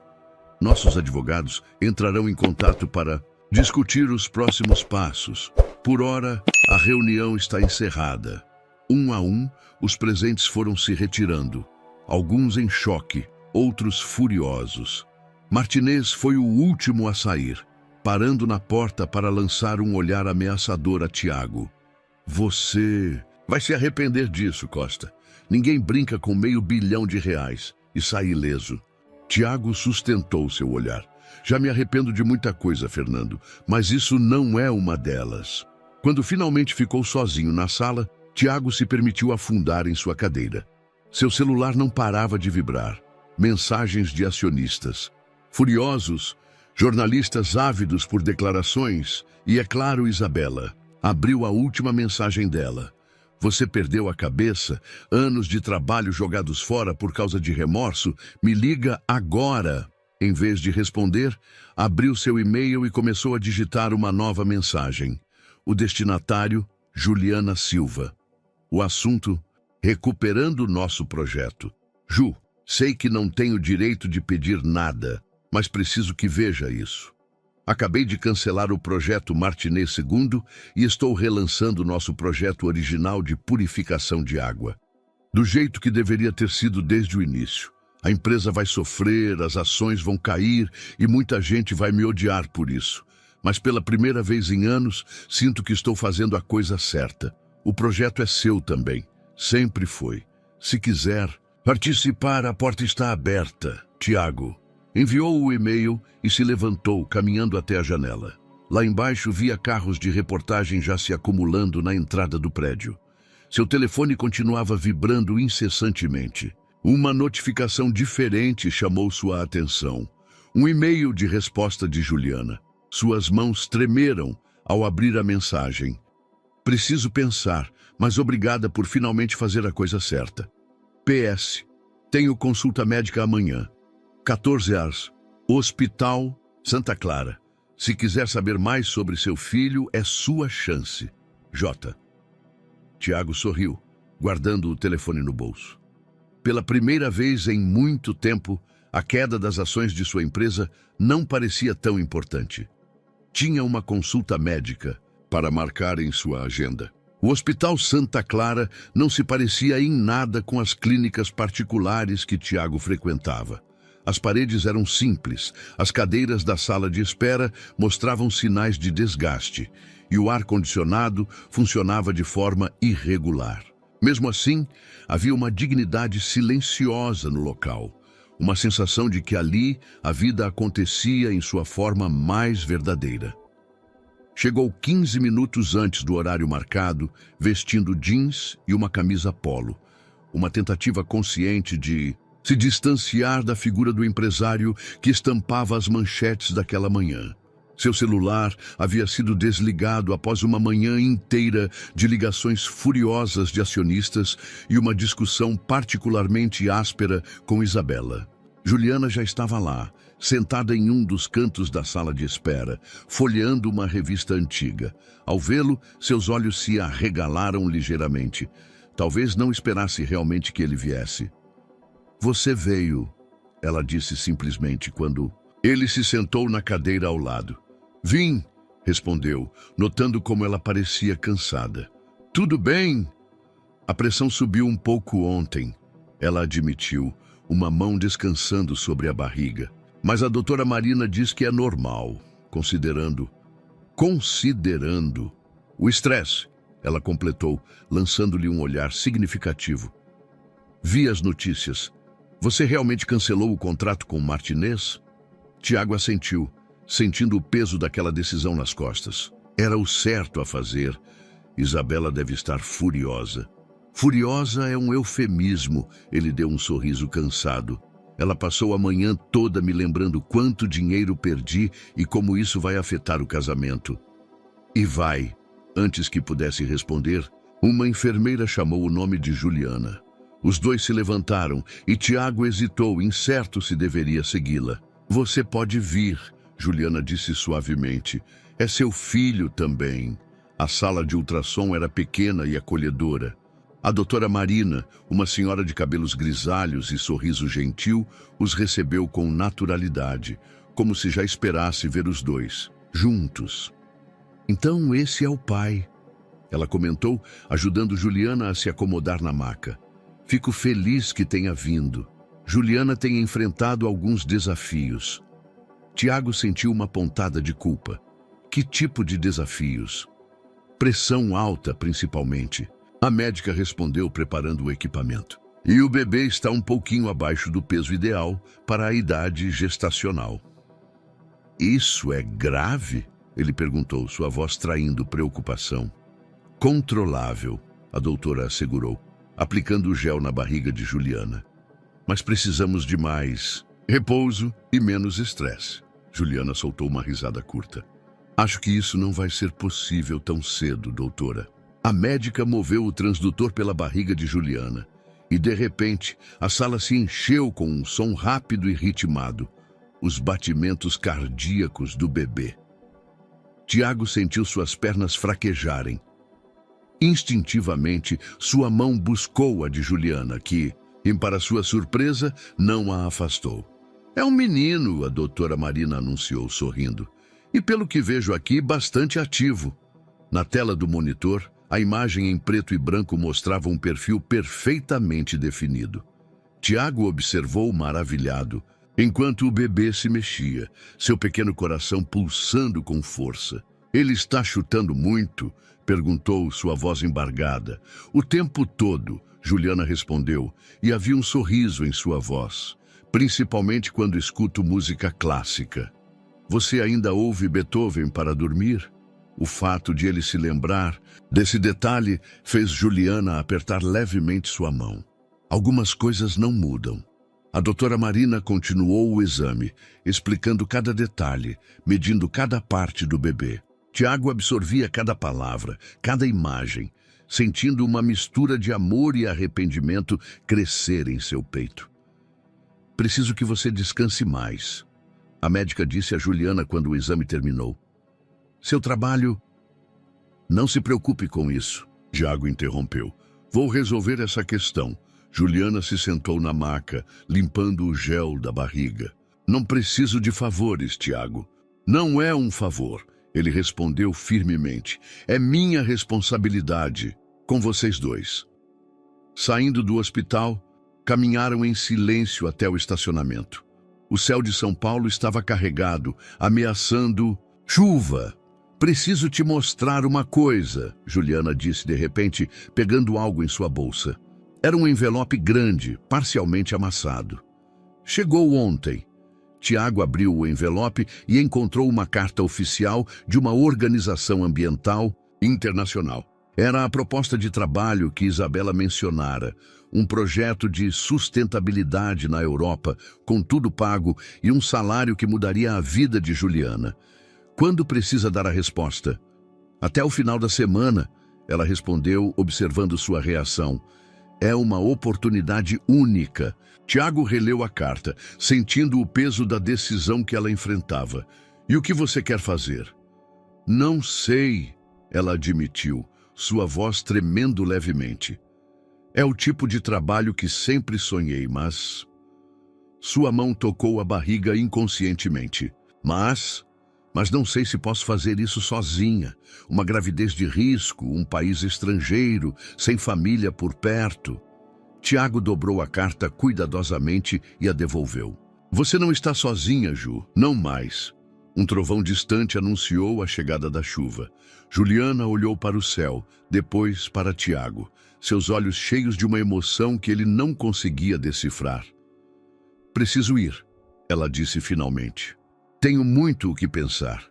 Speaker 1: nossos advogados entrarão em contato para discutir os próximos passos. Por hora, A reunião está encerrada. Um a um, os presentes foram se retirando. Alguns em choque, outros furiosos. Martinez foi o último a sair, parando na porta para lançar um olhar ameaçador a Tiago. Você vai se arrepender disso, Costa. Ninguém brinca com R$500 milhão e sai ileso. Tiago sustentou seu olhar. Já me arrependo de muita coisa, Fernando, mas isso não é uma delas. Quando finalmente ficou sozinho na sala, Tiago se permitiu afundar em sua cadeira. Seu celular não parava de vibrar. Mensagens de acionistas. Furiosos, jornalistas ávidos por declarações e, é claro, Isabela. Abriu a última mensagem dela. Você perdeu a cabeça? Anos de trabalho jogados fora por causa de remorso? Me liga agora! Em vez de responder, abriu seu e-mail e começou a digitar uma nova mensagem. O destinatário, Juliana Silva. O assunto, recuperando nosso projeto. Ju, sei que não tenho direito de pedir nada, mas preciso que veja isso. Acabei de cancelar o projeto Martinez II e estou relançando nosso projeto original de purificação de água. Do jeito que deveria ter sido desde o início. A empresa vai sofrer, as ações vão cair e muita gente vai me odiar por isso. Mas pela primeira vez em anos, sinto que estou fazendo a coisa certa. O projeto é seu também. Sempre foi. Se quiser participar, a porta está aberta. Tiago. Enviou o e-mail e se levantou, caminhando até a janela. Lá embaixo via carros de reportagem já se acumulando na entrada do prédio. Seu telefone continuava vibrando incessantemente. Uma notificação diferente chamou sua atenção. Um e-mail de resposta de Juliana. Suas mãos tremeram ao abrir a mensagem. Preciso pensar, mas obrigada por finalmente fazer a coisa certa. PS. Tenho consulta médica amanhã. 14 horas. Hospital Santa Clara. Se quiser saber mais sobre seu filho, é sua chance. J. Tiago sorriu, guardando o telefone no bolso. Pela primeira vez em muito tempo, a queda das ações de sua empresa não parecia tão importante. Tinha uma consulta médica para marcar em sua agenda. O Hospital Santa Clara não se parecia em nada com as clínicas particulares que Tiago frequentava. As paredes eram simples, as cadeiras da sala de espera mostravam sinais de desgaste e o ar-condicionado funcionava de forma irregular. Mesmo assim, havia uma dignidade silenciosa no local, uma sensação de que ali a vida acontecia em sua forma mais verdadeira. Chegou 15 minutos antes do horário marcado, vestindo jeans e uma camisa polo, uma tentativa consciente de se distanciar da figura do empresário que estampava as manchetes daquela manhã. Seu celular havia sido desligado após uma manhã inteira de ligações furiosas de acionistas e uma discussão particularmente áspera com Isabela. Juliana já estava lá, sentada em um dos cantos da sala de espera, folheando uma revista antiga. Ao vê-lo, seus olhos se arregalaram ligeiramente. Talvez não esperasse realmente que ele viesse. Você veio, ela disse simplesmente quando ele se sentou na cadeira ao lado. Vim, respondeu, notando como ela parecia cansada. Tudo bem? A pressão subiu um pouco ontem, ela admitiu, uma mão descansando sobre a barriga. Mas a doutora Marina diz que é normal, considerando o estresse, ela completou, lançando-lhe um olhar significativo. Vi as notícias. Você realmente cancelou o contrato com Martinez? Tiago assentiu, sentindo o peso daquela decisão nas costas. Era o certo a fazer. Isabela deve estar furiosa. Furiosa é um eufemismo, ele deu um sorriso cansado. Ela passou a manhã toda me lembrando quanto dinheiro perdi e como isso vai afetar o casamento. E vai. Antes que pudesse responder, uma enfermeira chamou o nome de Juliana. Os dois se levantaram e Tiago hesitou, incerto se deveria segui-la. Você pode vir, Juliana disse suavemente. É seu filho também. A sala de ultrassom era pequena e acolhedora. A doutora Marina, uma senhora de cabelos grisalhos e sorriso gentil, os recebeu com naturalidade, como se já esperasse ver os dois, juntos. Então esse é o pai. ela comentou, ajudando Juliana a se acomodar na maca. Fico feliz que tenha vindo. Juliana tem enfrentado alguns desafios. Tiago sentiu uma pontada de culpa. Que tipo de desafios? Pressão alta, principalmente. A médica respondeu preparando o equipamento. E o bebê está um pouquinho abaixo do peso ideal para a idade gestacional. Isso é grave? Ele perguntou, sua voz traindo preocupação. Controlável, a doutora assegurou, aplicando o gel na barriga de Juliana. Mas precisamos de mais repouso e menos estresse. Juliana soltou uma risada curta. Acho que isso não vai ser possível tão cedo, doutora. A médica moveu o transdutor pela barriga de Juliana. E, de repente, a sala se encheu com um som rápido e ritmado. Os batimentos cardíacos do bebê. Tiago sentiu suas pernas fraquejarem. Instintivamente, sua mão buscou a de Juliana, que, e para sua surpresa, não a afastou. É um menino, a doutora Marina anunciou, sorrindo. E pelo que vejo aqui, bastante ativo. Na tela do monitor, a imagem em preto e branco mostrava um perfil perfeitamente definido. Tiago observou maravilhado, enquanto o bebê se mexia, seu pequeno coração pulsando com força. Ele está chutando muito? Perguntou, sua voz embargada. O tempo todo, Juliana respondeu, e havia um sorriso em sua voz, principalmente quando escuto música clássica. Você ainda ouve Beethoven para dormir? O fato de ele se lembrar desse detalhe fez Juliana apertar levemente sua mão. Algumas coisas não mudam. A doutora Marina continuou o exame, explicando cada detalhe, medindo cada parte do bebê. Tiago absorvia cada palavra, cada imagem, sentindo uma mistura de amor e arrependimento crescer em seu peito. Preciso que você descanse mais, a médica disse a Juliana quando o exame terminou. Seu trabalho... Não se preocupe com isso, Tiago interrompeu. Vou resolver essa questão. Juliana se sentou na maca, limpando o gel da barriga. Não preciso de favores, Tiago. Não é um favor, ele respondeu firmemente. É minha responsabilidade com vocês dois. Saindo do hospital, caminharam em silêncio até o estacionamento. O céu de São Paulo estava carregado, ameaçando chuva. Preciso te mostrar uma coisa, Juliana disse de repente, pegando algo em sua bolsa. Era um envelope grande, parcialmente amassado. Chegou ontem. Tiago abriu o envelope e encontrou uma carta oficial de uma organização ambiental internacional. Era a proposta de trabalho que Isabela mencionara, um projeto de sustentabilidade na Europa, com tudo pago e um salário que mudaria a vida de Juliana. Quando precisa dar a resposta? Até o final da semana, ela respondeu, observando sua reação. É uma oportunidade única. Tiago releu a carta, sentindo o peso da decisão que ela enfrentava. E o que você quer fazer? Não sei, ela admitiu, sua voz tremendo levemente. É o tipo de trabalho que sempre sonhei, mas... Sua mão tocou a barriga inconscientemente. Mas não sei se posso fazer isso sozinha. Uma gravidez de risco, um país estrangeiro, sem família por perto. Tiago dobrou a carta cuidadosamente e a devolveu. Você não está sozinha, Ju, não mais. Um trovão distante anunciou a chegada da chuva. Juliana olhou para o céu, depois para Tiago, seus olhos cheios de uma emoção que ele não conseguia decifrar. Preciso ir, ela disse finalmente. Tenho muito o que pensar.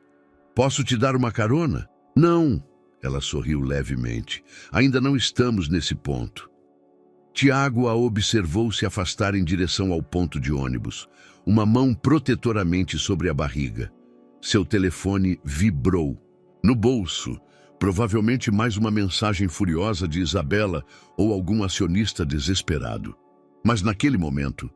Speaker 1: Posso te dar uma carona? Não, ela sorriu levemente. Ainda não estamos nesse ponto. Tiago a observou se afastar em direção ao ponto de ônibus, uma mão protetoramente sobre a barriga. Seu telefone vibrou. No bolso, provavelmente mais uma mensagem furiosa de Isabela ou algum acionista desesperado. Mas naquele momento,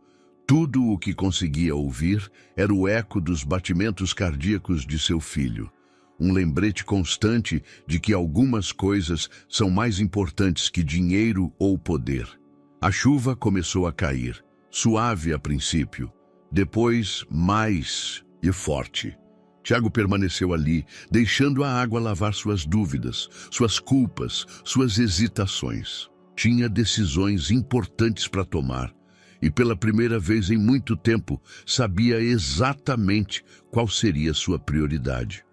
Speaker 1: tudo o que conseguia ouvir era o eco dos batimentos cardíacos de seu filho. Um lembrete constante de que algumas coisas são mais importantes que dinheiro ou poder. A chuva começou a cair, suave a princípio, depois mais e forte. Tiago permaneceu ali, deixando a água lavar suas dúvidas, suas culpas, suas hesitações. Tinha decisões importantes para tomar e, pela primeira vez em muito tempo, sabia exatamente qual seria sua prioridade.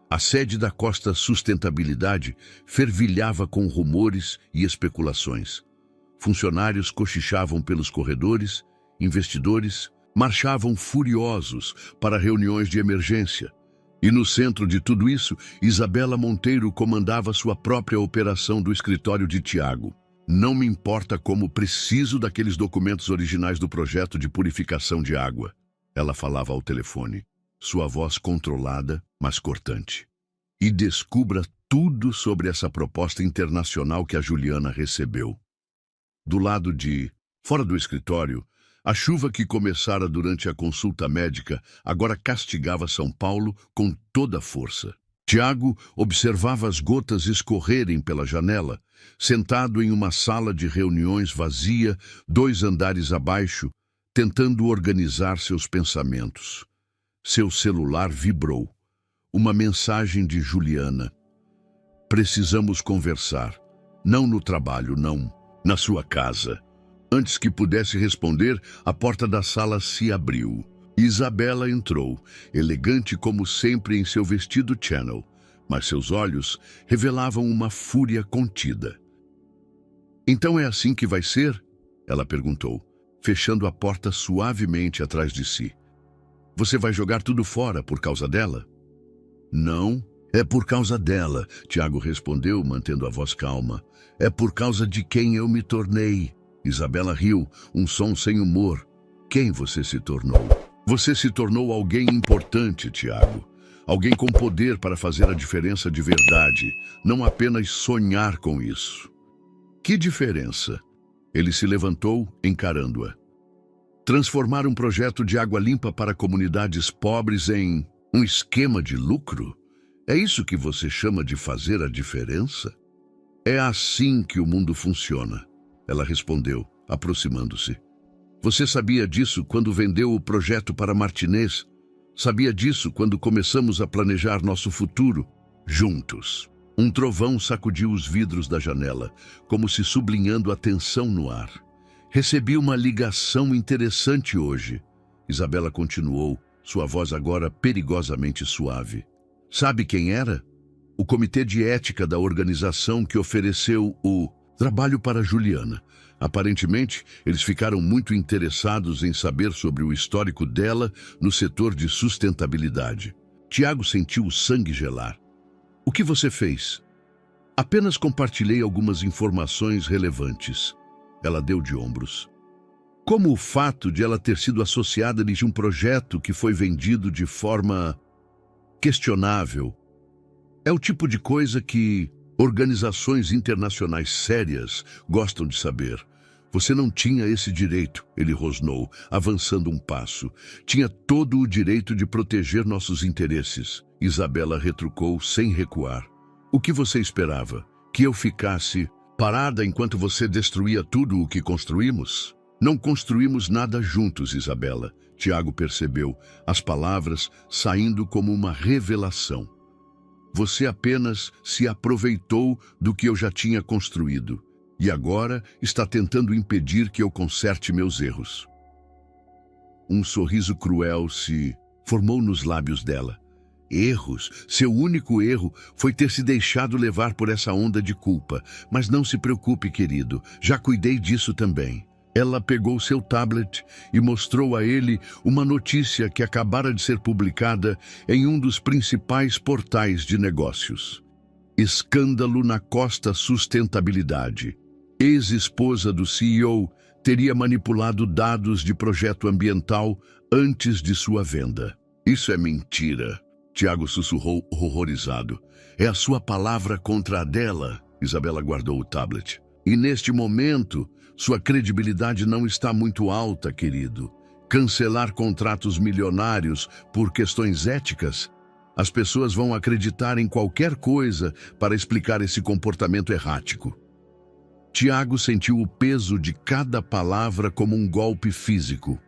Speaker 1: A sede da Costa Sustentabilidade fervilhava com rumores e especulações. Funcionários cochichavam pelos corredores, investidores marchavam furiosos para reuniões de emergência. E no centro de tudo isso, Isabela Monteiro comandava sua própria operação do escritório de Tiago. Não me importa como preciso daqueles documentos originais do projeto de purificação de água. Ela falava ao telefone, sua voz controlada, mas cortante. E descubra tudo sobre essa proposta internacional que a Juliana recebeu. Do lado de fora do escritório, a chuva que começara durante a consulta médica agora castigava São Paulo com toda a força. Tiago observava as gotas escorrerem pela janela, sentado em uma sala de reuniões vazia, 2 andares abaixo, tentando organizar seus pensamentos. Seu celular vibrou. Uma mensagem de Juliana. Precisamos conversar. Não no trabalho, não. Na sua casa. Antes que pudesse responder, a porta da sala se abriu. Isabela entrou, elegante como sempre em seu vestido Chanel, mas seus olhos revelavam uma fúria contida. Então é assim que vai ser? Ela perguntou, fechando a porta suavemente atrás de si. Você vai jogar tudo fora por causa dela? Não, é por causa dela, Tiago respondeu, mantendo a voz calma. É por causa de quem eu me tornei. Isabela riu, um som sem humor. Quem você se tornou? Você se tornou alguém importante, Tiago. Alguém com poder para fazer a diferença de verdade, não apenas sonhar com isso. Que diferença? Ele se levantou, encarando-a. Transformar um projeto de água limpa para comunidades pobres em um esquema de lucro? É isso que você chama de fazer a diferença? É assim que o mundo funciona. Ela respondeu, aproximando-se. Você sabia disso quando vendeu o projeto para Martinez? Sabia disso quando começamos a planejar nosso futuro? Juntos. Um trovão sacudiu os vidros da janela, como se sublinhando a tensão no ar. Recebi uma ligação interessante hoje. Isabela continuou, sua voz agora perigosamente suave. Sabe quem era? O comitê de ética da organização que ofereceu o trabalho para Juliana. Aparentemente, eles ficaram muito interessados em saber sobre o histórico dela no setor de sustentabilidade. Tiago sentiu o sangue gelar. O que você fez? Apenas compartilhei algumas informações relevantes. Ela deu de ombros. Como o fato de ela ter sido associada de um projeto que foi vendido de forma questionável. É o tipo de coisa que organizações internacionais sérias gostam de saber. Você não tinha esse direito, ele rosnou, avançando um passo. Tinha todo o direito de proteger nossos interesses. Isabela retrucou sem recuar. O que você esperava? Que eu ficasse parada enquanto você destruía tudo o que construímos? Não construímos nada juntos, Isabela. Tiago percebeu, as palavras saindo como uma revelação. Você apenas se aproveitou do que eu já tinha construído e agora está tentando impedir que eu conserte meus erros. Um sorriso cruel se formou nos lábios dela. Erros? Seu único erro foi ter se deixado levar por essa onda de culpa. Mas não se preocupe, querido, já cuidei disso também. Ela pegou seu tablet e mostrou a ele uma notícia que acabara de ser publicada em um dos principais portais de negócios. Escândalo na Costa Sustentabilidade. Ex-esposa do CEO teria manipulado dados de projeto ambiental antes de sua venda. Isso é mentira, Tiago sussurrou horrorizado. É a sua palavra contra a dela. Isabela guardou o tablet. E neste momento, sua credibilidade não está muito alta, querido. Cancelar contratos milionários por questões éticas? As pessoas vão acreditar em qualquer coisa para explicar esse comportamento errático. Tiago sentiu o peso de cada palavra como um golpe físico.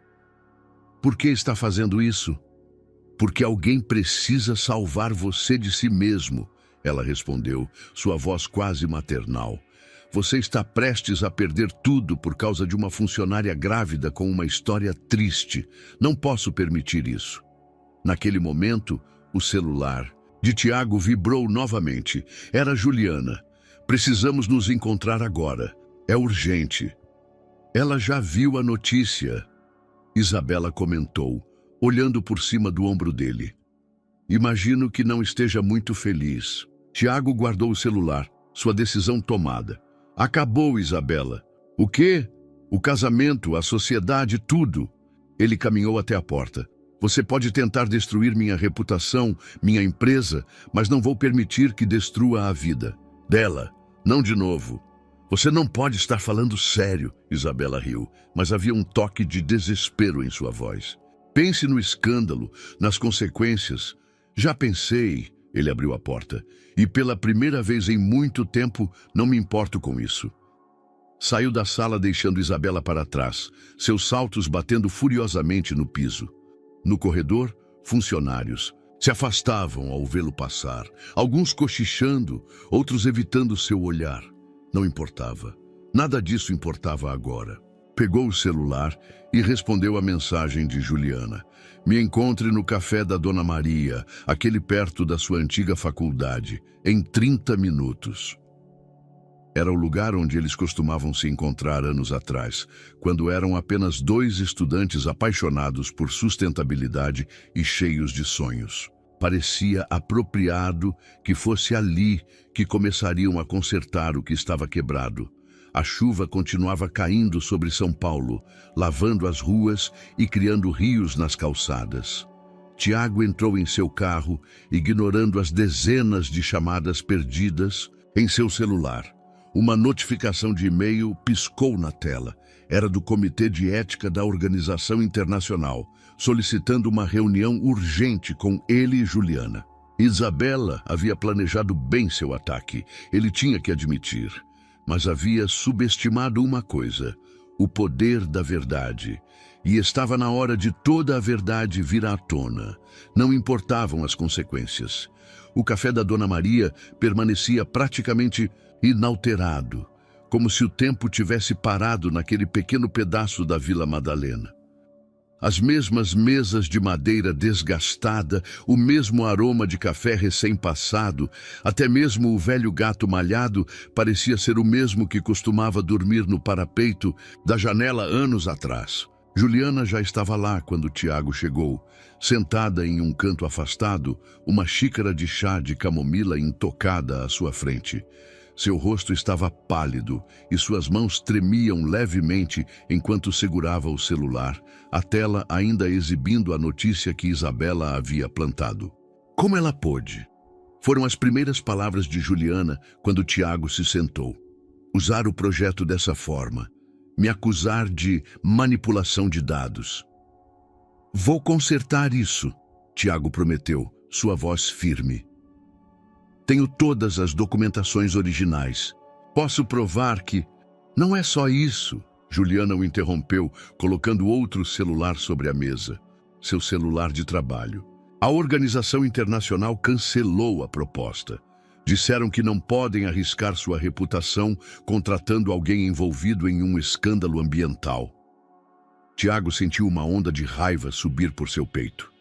Speaker 1: Por que está fazendo isso? Porque alguém precisa salvar você de si mesmo, ela respondeu, sua voz quase maternal. Você está prestes a perder tudo por causa de uma funcionária grávida com uma história triste. Não posso permitir isso. Naquele momento, o celular de Tiago vibrou novamente. Era Juliana. Precisamos nos encontrar agora. É urgente. Ela já viu a notícia, Isabela comentou, olhando por cima do ombro dele. Imagino que não esteja muito feliz. Tiago guardou o celular, sua decisão tomada. Acabou, Isabela. O quê? O casamento, a sociedade, tudo. Ele caminhou até a porta. Você pode tentar destruir minha reputação, minha empresa, mas não vou permitir que destrua a vida dela. Não de novo. Você não pode estar falando sério, Isabela riu, mas havia um toque de desespero em sua voz. Pense no escândalo, nas consequências. Já pensei, ele abriu a porta, e pela primeira vez em muito tempo não me importo com isso. Saiu da sala deixando Isabela para trás, seus saltos batendo furiosamente no piso. No corredor, funcionários se afastavam ao vê-lo passar, alguns cochichando, outros evitando seu olhar. Não importava. Nada disso importava agora. Pegou o celular e respondeu à mensagem de Juliana. Me encontre no café da Dona Maria, aquele perto da sua antiga faculdade, em 30 minutos. Era o lugar onde eles costumavam se encontrar anos atrás, quando eram apenas dois estudantes apaixonados por sustentabilidade e cheios de sonhos. Parecia apropriado que fosse ali que começariam a consertar o que estava quebrado. A chuva continuava caindo sobre São Paulo, lavando as ruas e criando rios nas calçadas. Tiago entrou em seu carro, ignorando as dezenas de chamadas perdidas em seu celular. Uma notificação de e-mail piscou na tela. Era do Comitê de Ética da Organização Internacional, solicitando uma reunião urgente com ele e Juliana. Isabela havia planejado bem seu ataque, ele tinha que admitir. Mas havia subestimado uma coisa, o poder da verdade. E estava na hora de toda a verdade vir à tona. Não importavam as consequências. O café da Dona Maria permanecia praticamente inalterado, como se o tempo tivesse parado naquele pequeno pedaço da Vila Madalena. As mesmas mesas de madeira desgastada, o mesmo aroma de café recém-passado, até mesmo o velho gato malhado parecia ser o mesmo que costumava dormir no parapeito da janela anos atrás. Juliana já estava lá quando Tiago chegou, sentada em um canto afastado, uma xícara de chá de camomila intocada à sua frente. Seu rosto estava pálido e suas mãos tremiam levemente enquanto segurava o celular, a tela ainda exibindo a notícia que Isabela havia plantado. Como ela pôde? Foram as primeiras palavras de Juliana quando Tiago se sentou. Usar o projeto dessa forma, me acusar de manipulação de dados. Vou consertar isso, Tiago prometeu, sua voz firme. Tenho todas as documentações originais. Posso provar que... Não é só isso, Juliana o interrompeu, colocando outro celular sobre a mesa. Seu celular de trabalho. A organização internacional cancelou a proposta. Disseram que não podem arriscar sua reputação contratando alguém envolvido em um escândalo ambiental. Tiago sentiu uma onda de raiva subir por seu peito.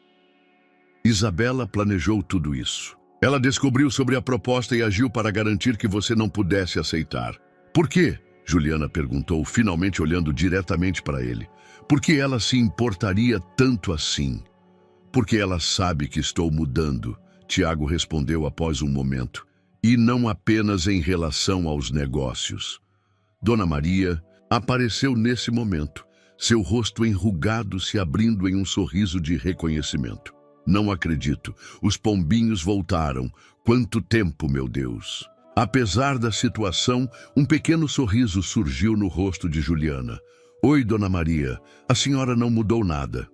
Speaker 1: Isabela planejou tudo isso. Ela descobriu sobre a proposta e agiu para garantir que você não pudesse aceitar. Por quê? Juliana perguntou, finalmente olhando diretamente para ele. Por que ela se importaria tanto assim? Porque ela sabe que estou mudando, Tiago respondeu após um momento. E não apenas em relação aos negócios. Dona Maria apareceu nesse momento, seu rosto enrugado se abrindo em um sorriso de reconhecimento. Não acredito. Os pombinhos voltaram. Quanto tempo, meu Deus! Apesar da situação, um pequeno sorriso surgiu no rosto de Juliana. Oi, Dona Maria. A senhora não mudou nada.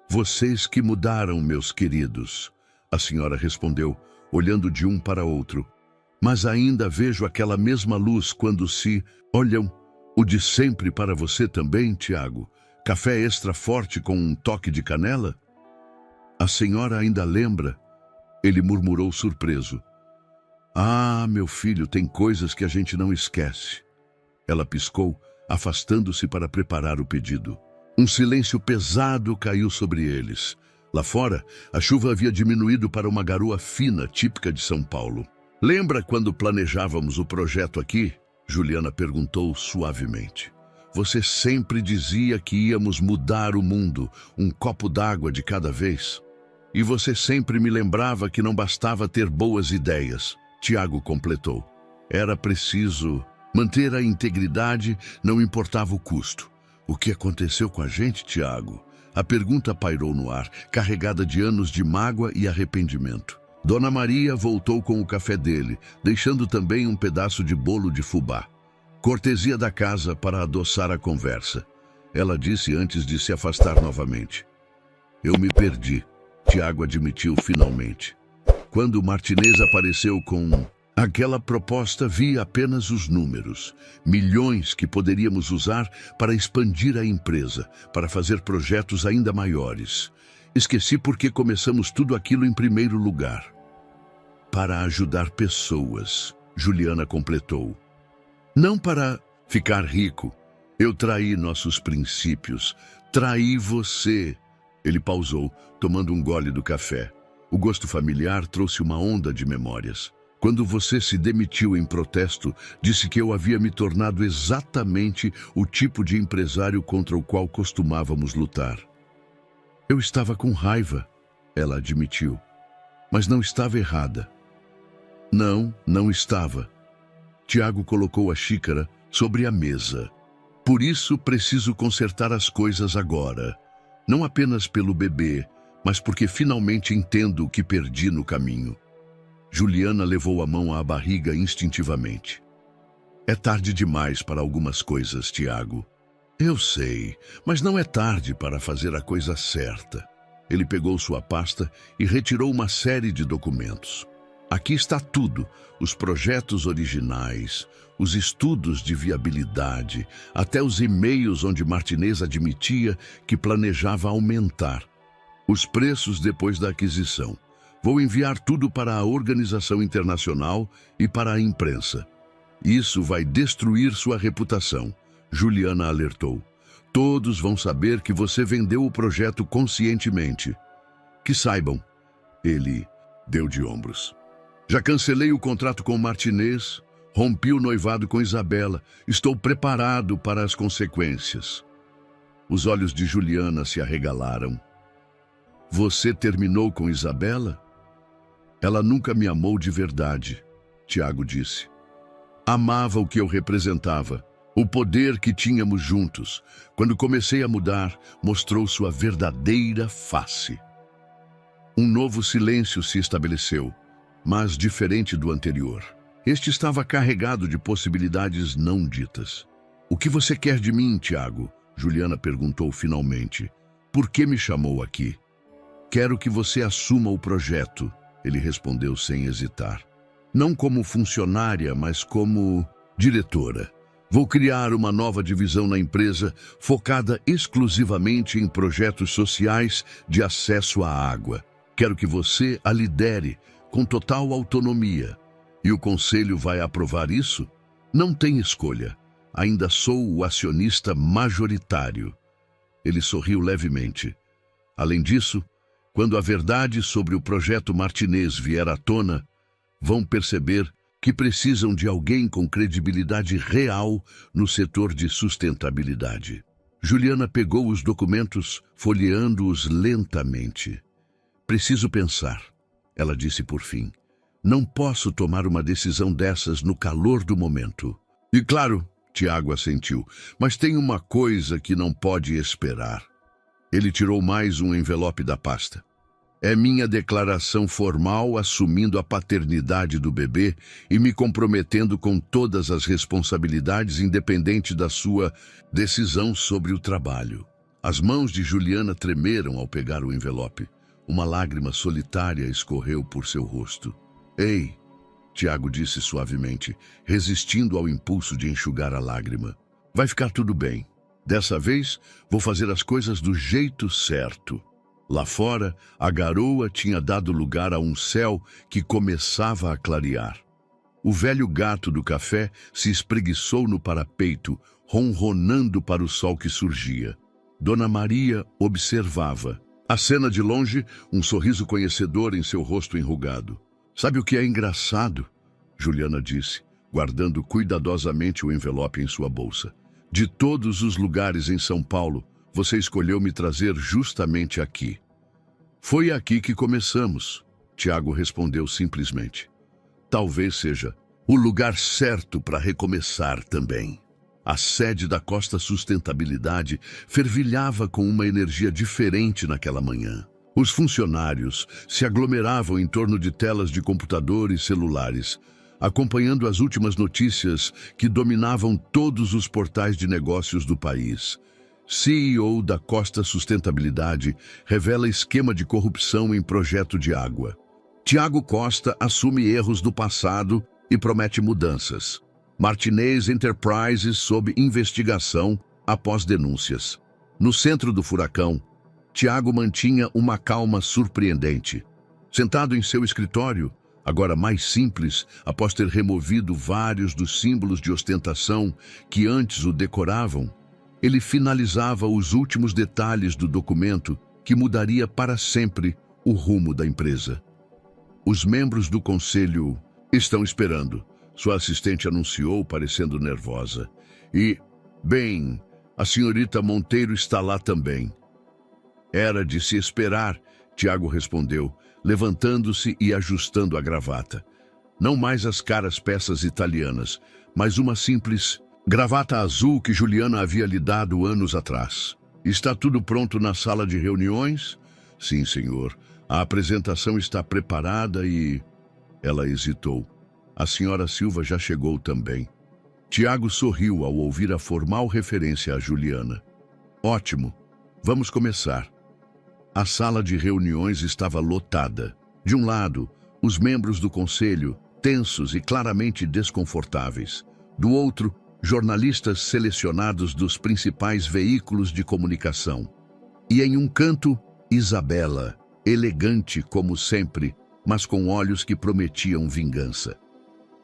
Speaker 1: Vocês que mudaram, meus queridos. A senhora respondeu, olhando de um para outro. Mas ainda vejo aquela mesma luz quando se olham. O de sempre para você também, Tiago. Café extra forte com um toque de canela? A senhora ainda lembra? Ele murmurou surpreso. Ah, meu filho, tem coisas que a gente não esquece. Ela piscou, afastando-se para preparar o pedido. Um silêncio pesado caiu sobre eles. Lá fora, a chuva havia diminuído para uma garoa fina, típica de São Paulo. Lembra quando planejávamos o projeto aqui? Juliana perguntou suavemente. Você sempre dizia que íamos mudar o mundo, um copo d'água de cada vez. E você sempre me lembrava que não bastava ter boas ideias. Tiago completou. Era preciso manter a integridade, não importava o custo. O que aconteceu com a gente, Tiago? A pergunta pairou no ar, carregada de anos de mágoa e arrependimento. Dona Maria voltou com o café dele, deixando também um pedaço de bolo de fubá. Cortesia da casa para adoçar a conversa. Ela disse antes de se afastar novamente. Eu me perdi, Tiago admitiu finalmente. Quando Martinez apareceu com aquela proposta, vi apenas os números. Milhões que poderíamos usar para expandir a empresa, para fazer projetos ainda maiores. Esqueci porque começamos tudo aquilo em primeiro lugar. Para ajudar pessoas, Juliana completou. Não para ficar rico. Eu traí nossos princípios. Traí você. Ele pausou, tomando um gole do café. O gosto familiar trouxe uma onda de memórias. Quando você se demitiu em protesto, disse que eu havia me tornado exatamente o tipo de empresário contra o qual costumávamos lutar. Eu estava com raiva, ela admitiu. Mas não estava errada. Não, não estava. Tiago colocou a xícara sobre a mesa. Por isso preciso consertar as coisas agora. Não apenas pelo bebê, mas porque finalmente entendo o que perdi no caminho. Juliana levou a mão à barriga instintivamente. É tarde demais para algumas coisas, Tiago. Eu sei, mas não é tarde para fazer a coisa certa. Ele pegou sua pasta e retirou uma série de documentos. Aqui está tudo, os projetos originais, os estudos de viabilidade, até os e-mails onde Martinez admitia que planejava aumentar os preços depois da aquisição. Vou enviar tudo para a organização internacional e para a imprensa. Isso vai destruir sua reputação, Juliana alertou. Todos vão saber que você vendeu o projeto conscientemente. Que saibam. Ele deu de ombros. Já cancelei o contrato com Martinez, rompi o noivado com Isabela. Estou preparado para as consequências. Os olhos de Juliana se arregalaram. Você terminou com Isabela? Ela nunca me amou de verdade, Tiago disse. Amava o que eu representava, o poder que tínhamos juntos. Quando comecei a mudar, mostrou sua verdadeira face. Um novo silêncio se estabeleceu, mas diferente do anterior. Este estava carregado de possibilidades não ditas. O que você quer de mim, Tiago? Juliana perguntou finalmente. Por que me chamou aqui? Quero que você assuma o projeto, ele respondeu sem hesitar. Não como funcionária, mas como diretora. Vou criar uma nova divisão na empresa focada exclusivamente em projetos sociais de acesso à água. Quero que você a lidere com total autonomia. E o conselho vai aprovar isso? Não tem escolha. Ainda sou o acionista majoritário. Ele sorriu levemente. Além disso, quando a verdade sobre o projeto Martinez vier à tona, vão perceber que precisam de alguém com credibilidade real no setor de sustentabilidade. Juliana pegou os documentos, folheando-os lentamente. Preciso pensar, ela disse por fim. Não posso tomar uma decisão dessas no calor do momento. E claro, Tiago assentiu, mas tem uma coisa que não pode esperar. Ele tirou mais um envelope da pasta. É minha declaração formal assumindo a paternidade do bebê e me comprometendo com todas as responsabilidades independente da sua decisão sobre o trabalho. As mãos de Juliana tremeram ao pegar o envelope. Uma lágrima solitária escorreu por seu rosto. Ei, Tiago disse suavemente, resistindo ao impulso de enxugar a lágrima. Vai ficar tudo bem. Dessa vez, vou fazer as coisas do jeito certo. Lá fora, a garoa tinha dado lugar a um céu que começava a clarear. O velho gato do café se espreguiçou no parapeito, ronronando para o sol que surgia. Dona Maria observava. A cena de longe, um sorriso conhecedor em seu rosto enrugado. "Sabe o que é engraçado?" Juliana disse, guardando cuidadosamente o envelope em sua bolsa. "De todos os lugares em São Paulo, você escolheu me trazer justamente aqui." "Foi aqui que começamos", Tiago respondeu simplesmente. "Talvez seja o lugar certo para recomeçar também." A sede da Costa Sustentabilidade fervilhava com uma energia diferente naquela manhã. Os funcionários se aglomeravam em torno de telas de computador e celulares, acompanhando as últimas notícias que dominavam todos os portais de negócios do país. CEO da Costa Sustentabilidade revela esquema de corrupção em projeto de água. Tiago Costa assume erros do passado e promete mudanças. Martinez Enterprises sob investigação após denúncias. No centro do furacão, Tiago mantinha uma calma surpreendente. Sentado em seu escritório, agora mais simples, após ter removido vários dos símbolos de ostentação que antes o decoravam, ele finalizava os últimos detalhes do documento que mudaria para sempre o rumo da empresa. "Os membros do conselho estão esperando", sua assistente anunciou, parecendo nervosa. Bem, a senhorita Monteiro está lá também." "Era de se esperar", Tiago respondeu, levantando-se e ajustando a gravata. Não mais as caras peças italianas, mas uma simples gravata azul que Juliana havia lhe dado anos atrás. "Está tudo pronto na sala de reuniões?" "Sim, senhor. A apresentação está preparada e..." Ela hesitou. "A senhora Silva já chegou também." Tiago sorriu ao ouvir a formal referência a Juliana. "Ótimo. Vamos começar." A sala de reuniões estava lotada. De um lado, os membros do conselho, tensos e claramente desconfortáveis. Do outro, jornalistas selecionados dos principais veículos de comunicação. E em um canto, Isabela, elegante como sempre, mas com olhos que prometiam vingança.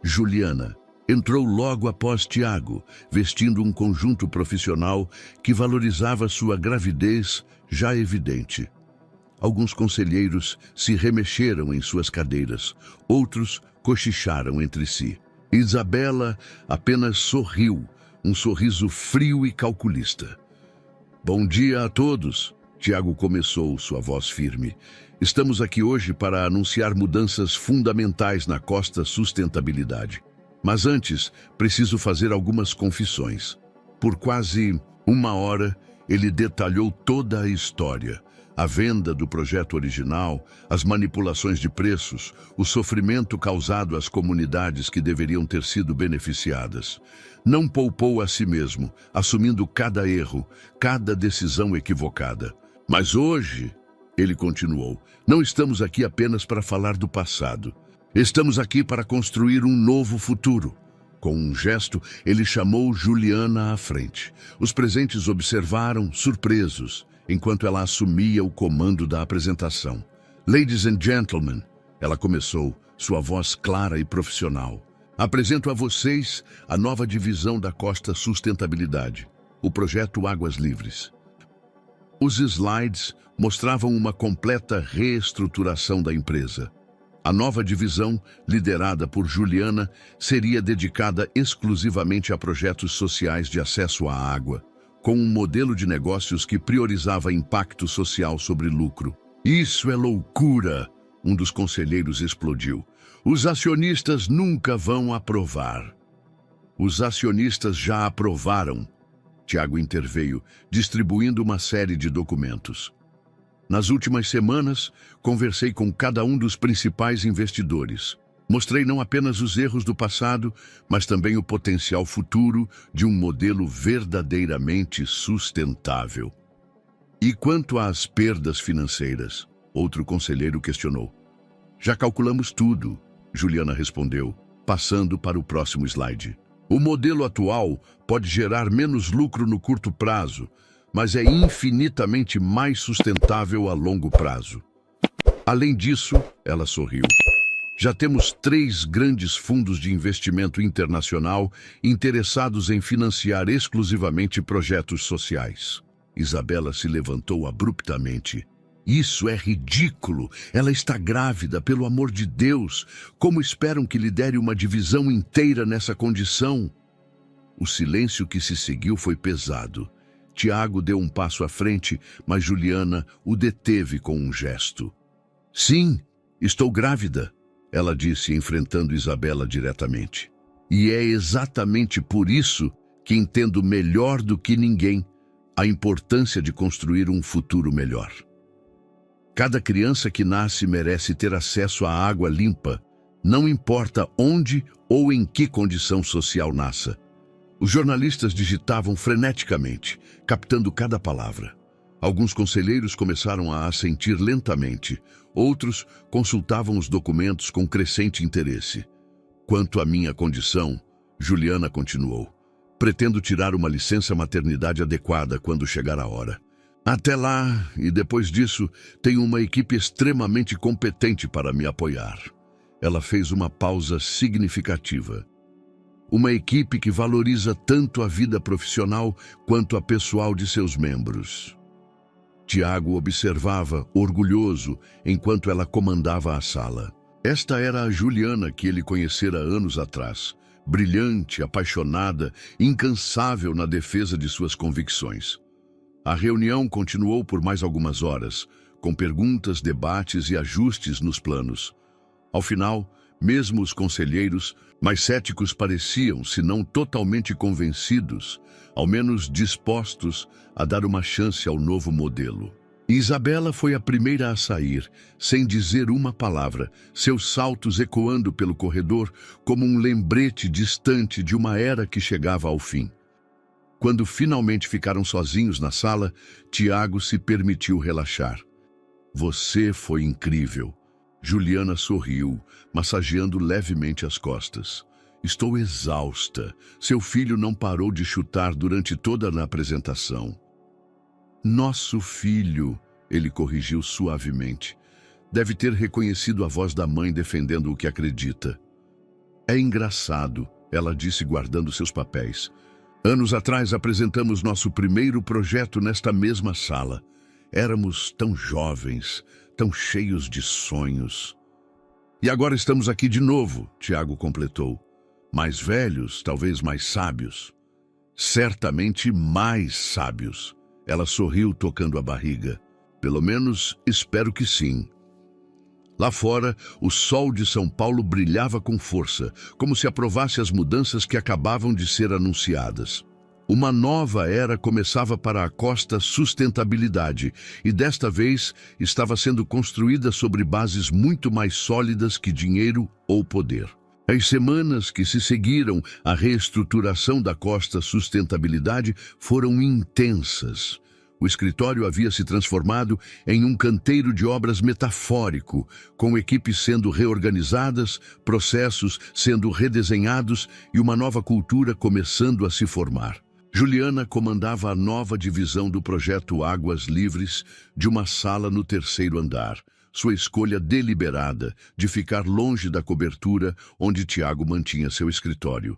Speaker 1: Juliana entrou logo após Tiago, vestindo um conjunto profissional que valorizava sua gravidez já evidente. Alguns conselheiros se remexeram em suas cadeiras, outros cochicharam entre si. Isabela apenas sorriu, um sorriso frio e calculista. "Bom dia a todos", Tiago começou, sua voz firme. "Estamos aqui hoje para anunciar mudanças fundamentais na Costa Sustentabilidade. Mas antes, preciso fazer algumas confissões." Por quase uma hora, ele detalhou toda a história. A venda do projeto original, as manipulações de preços, o sofrimento causado às comunidades que deveriam ter sido beneficiadas. Não poupou a si mesmo, assumindo cada erro, cada decisão equivocada. "Mas hoje", ele continuou, "não estamos aqui apenas para falar do passado. Estamos aqui para construir um novo futuro." Com um gesto, ele chamou Juliana à frente. Os presentes observaram, surpresos, enquanto ela assumia o comando da apresentação. "Ladies and gentlemen", ela começou, sua voz clara e profissional. "Apresento a vocês a nova divisão da Costa Sustentabilidade, o projeto Águas Livres." Os slides mostravam uma completa reestruturação da empresa. A nova divisão, liderada por Juliana, seria dedicada exclusivamente a projetos sociais de acesso à água, com um modelo de negócios que priorizava impacto social sobre lucro. "Isso é loucura!" um dos conselheiros explodiu. "Os acionistas nunca vão aprovar." "Os acionistas já aprovaram", Tiago interveio, distribuindo uma série de documentos. "Nas últimas semanas, conversei com cada um dos principais investidores. Mostrei não apenas os erros do passado, mas também o potencial futuro de um modelo verdadeiramente sustentável." "E quanto às perdas financeiras?" outro conselheiro questionou. "Já calculamos tudo", Juliana respondeu, passando para o próximo slide. "O modelo atual pode gerar menos lucro no curto prazo, mas é infinitamente mais sustentável a longo prazo. Além disso, ela sorriu. Já temos 3 grandes fundos de investimento internacional interessados em financiar exclusivamente projetos sociais. Isabela se levantou abruptamente. Isso é ridículo! Ela está grávida, pelo amor de Deus! Como esperam que lidere uma divisão inteira nessa condição? O silêncio que se seguiu foi pesado. Tiago deu um passo à frente, mas Juliana o deteve com um gesto. Sim, estou grávida, ela disse, enfrentando Isabela diretamente. E é exatamente por isso que entendo melhor do que ninguém a importância de construir um futuro melhor. Cada criança que nasce merece ter acesso à água limpa, não importa onde ou em que condição social nasça. Os jornalistas digitavam freneticamente, captando cada palavra. Alguns conselheiros começaram a assentir lentamente, outros consultavam os documentos com crescente interesse. Quanto à minha condição, Juliana continuou, pretendo tirar uma licença maternidade adequada quando chegar a hora. Até lá, e depois disso, tenho uma equipe extremamente competente para me apoiar. Ela fez uma pausa significativa. Uma equipe que valoriza tanto a vida profissional quanto a pessoal de seus membros. Tiago observava, orgulhoso, enquanto ela comandava a sala. Esta era a Juliana que ele conhecera anos atrás, brilhante, apaixonada, incansável na defesa de suas convicções. A reunião continuou por mais algumas horas, com perguntas, debates e ajustes nos planos. Ao final, mesmo os conselheiros mais céticos pareciam, se não totalmente convencidos, ao menos dispostos a dar uma chance ao novo modelo. Isabela foi a primeira a sair, sem dizer uma palavra, seus saltos ecoando pelo corredor como um lembrete distante de uma era que chegava ao fim. Quando finalmente ficaram sozinhos na sala, Tiago se permitiu relaxar. Você foi incrível. Juliana sorriu, massageando levemente as costas. Estou exausta. Seu filho não parou de chutar durante toda a apresentação. Nosso filho, ele corrigiu suavemente. Deve ter reconhecido a voz da mãe defendendo o que acredita. É engraçado, ela disse guardando seus papéis. Anos atrás apresentamos nosso primeiro projeto nesta mesma sala. Éramos tão jovens, tão cheios de sonhos. E agora estamos aqui de novo, Tiago completou. Mais velhos, talvez mais sábios. Certamente mais sábios. Ela sorriu tocando a barriga. Pelo menos, espero que sim. Lá fora, o sol de São Paulo brilhava com força, como se aprovasse as mudanças que acabavam de ser anunciadas. Uma nova era começava para a Costa Sustentabilidade e desta vez estava sendo construída sobre bases muito mais sólidas que dinheiro ou poder. As semanas que se seguiram à reestruturação da Costa Sustentabilidade foram intensas. O escritório havia se transformado em um canteiro de obras metafórico, com equipes sendo reorganizadas, processos sendo redesenhados e uma nova cultura começando a se formar. Juliana comandava a nova divisão do projeto Águas Livres de uma sala no 3º andar, sua escolha deliberada de ficar longe da cobertura onde Tiago mantinha seu escritório.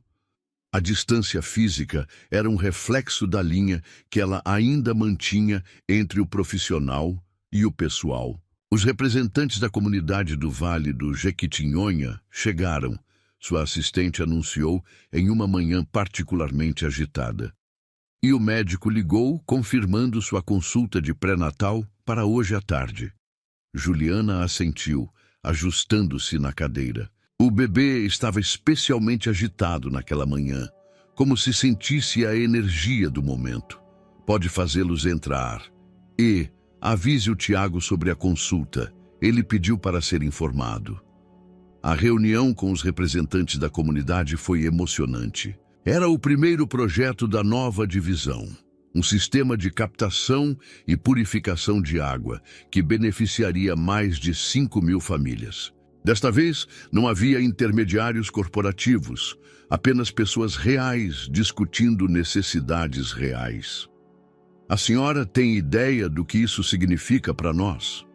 Speaker 1: A distância física era um reflexo da linha que ela ainda mantinha entre o profissional e o pessoal. Os representantes da comunidade do Vale do Jequitinhonha chegaram, sua assistente anunciou em uma manhã particularmente agitada. E o médico ligou, confirmando sua consulta de pré-natal para hoje à tarde. Juliana assentiu, ajustando-se na cadeira. O bebê estava especialmente agitado naquela manhã, como se sentisse a energia do momento. Pode fazê-los entrar. E avise o Tiago sobre a consulta. Ele pediu para ser informado. A reunião com os representantes da comunidade foi emocionante. Era o primeiro projeto da nova divisão, um sistema de captação e purificação de água que beneficiaria mais de 5.000 famílias. Desta vez, não havia intermediários corporativos, apenas pessoas reais discutindo necessidades reais. A senhora tem ideia do que isso significa para nós?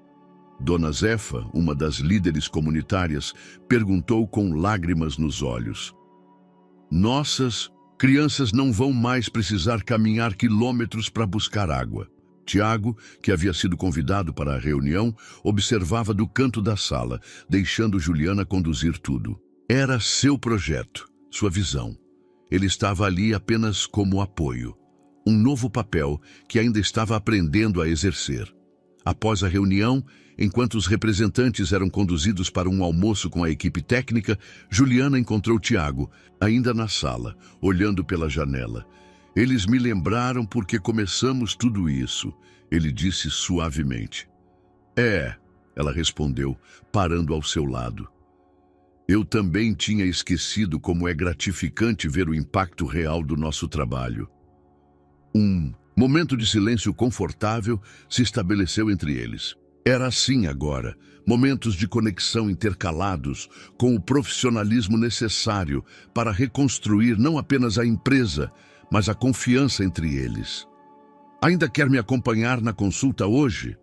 Speaker 1: Dona Zefa, uma das líderes comunitárias, perguntou com lágrimas nos olhos. Nossas crianças não vão mais precisar caminhar quilômetros para buscar água. Tiago, que havia sido convidado para a reunião, observava do canto da sala, deixando Juliana conduzir tudo. Era seu projeto, sua visão. Ele estava ali apenas como apoio. Um novo papel que ainda estava aprendendo a exercer. Após a reunião, enquanto os representantes eram conduzidos para um almoço com a equipe técnica, Juliana encontrou Tiago, ainda na sala, olhando pela janela. Eles me lembraram porque começamos tudo isso, ele disse suavemente. Ela respondeu, parando ao seu lado. Eu também tinha esquecido como é gratificante ver o impacto real do nosso trabalho. Um momento de silêncio confortável se estabeleceu entre eles. Era assim agora, momentos de conexão intercalados com o profissionalismo necessário para reconstruir não apenas a empresa, mas a confiança entre eles. Ainda quer me acompanhar na consulta hoje?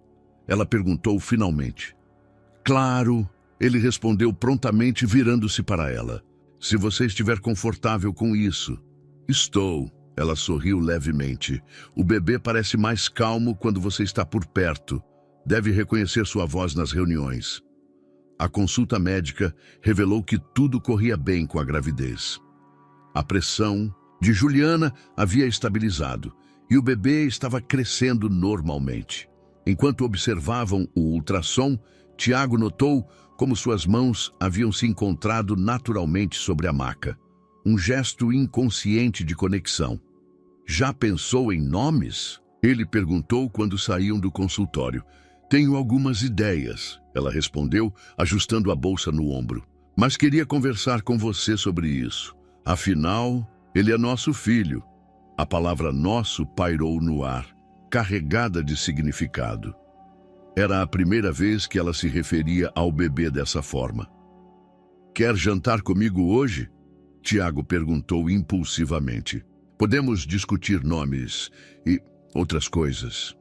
Speaker 1: Ela perguntou finalmente. Claro, ele respondeu prontamente, virando-se para ela. Se você estiver confortável com isso. Estou. Ela sorriu levemente. O bebê parece mais calmo quando você está por perto. Deve reconhecer sua voz nas reuniões. A consulta médica revelou que tudo corria bem com a gravidez. A pressão de Juliana havia estabilizado e o bebê estava crescendo normalmente. Enquanto observavam o ultrassom, Tiago notou como suas mãos haviam se encontrado naturalmente sobre a maca. Um gesto inconsciente de conexão. Já pensou em nomes? Ele perguntou quando saíam do consultório. Tenho algumas ideias, ela respondeu, ajustando a bolsa no ombro. Mas queria conversar com você sobre isso. Afinal, ele é nosso filho. A palavra nosso pairou no ar, carregada de significado. Era a primeira vez que ela se referia ao bebê dessa forma. Quer jantar comigo hoje? Tiago perguntou impulsivamente. Podemos discutir nomes e outras coisas.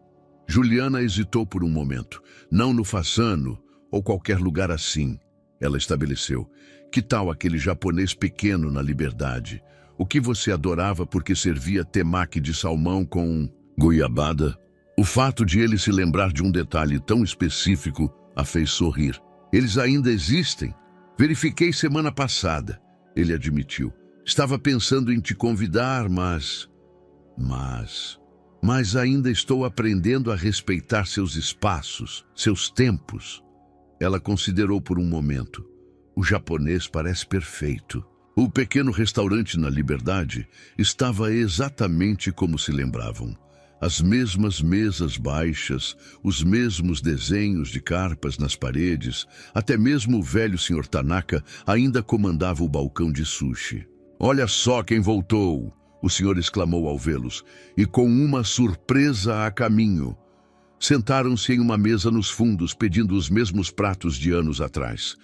Speaker 1: Juliana hesitou por um momento. Não no Fassano ou qualquer lugar assim, ela estabeleceu. Que tal aquele japonês pequeno na Liberdade? O que você adorava porque servia temaki de salmão com goiabada? O fato de ele se lembrar de um detalhe tão específico a fez sorrir. Eles ainda existem? Verifiquei semana passada, ele admitiu. Estava pensando em te convidar, mas ainda estou aprendendo a respeitar seus espaços, seus tempos. Ela considerou por um momento. O japonês parece perfeito. O pequeno restaurante na Liberdade estava exatamente como se lembravam. As mesmas mesas baixas, os mesmos desenhos de carpas nas paredes, até mesmo o velho Sr. Tanaka ainda comandava o balcão de sushi. Olha só quem voltou, o senhor exclamou ao vê-los, e com uma surpresa a caminho. Sentaram-se em uma mesa nos fundos, pedindo os mesmos pratos de anos atrás.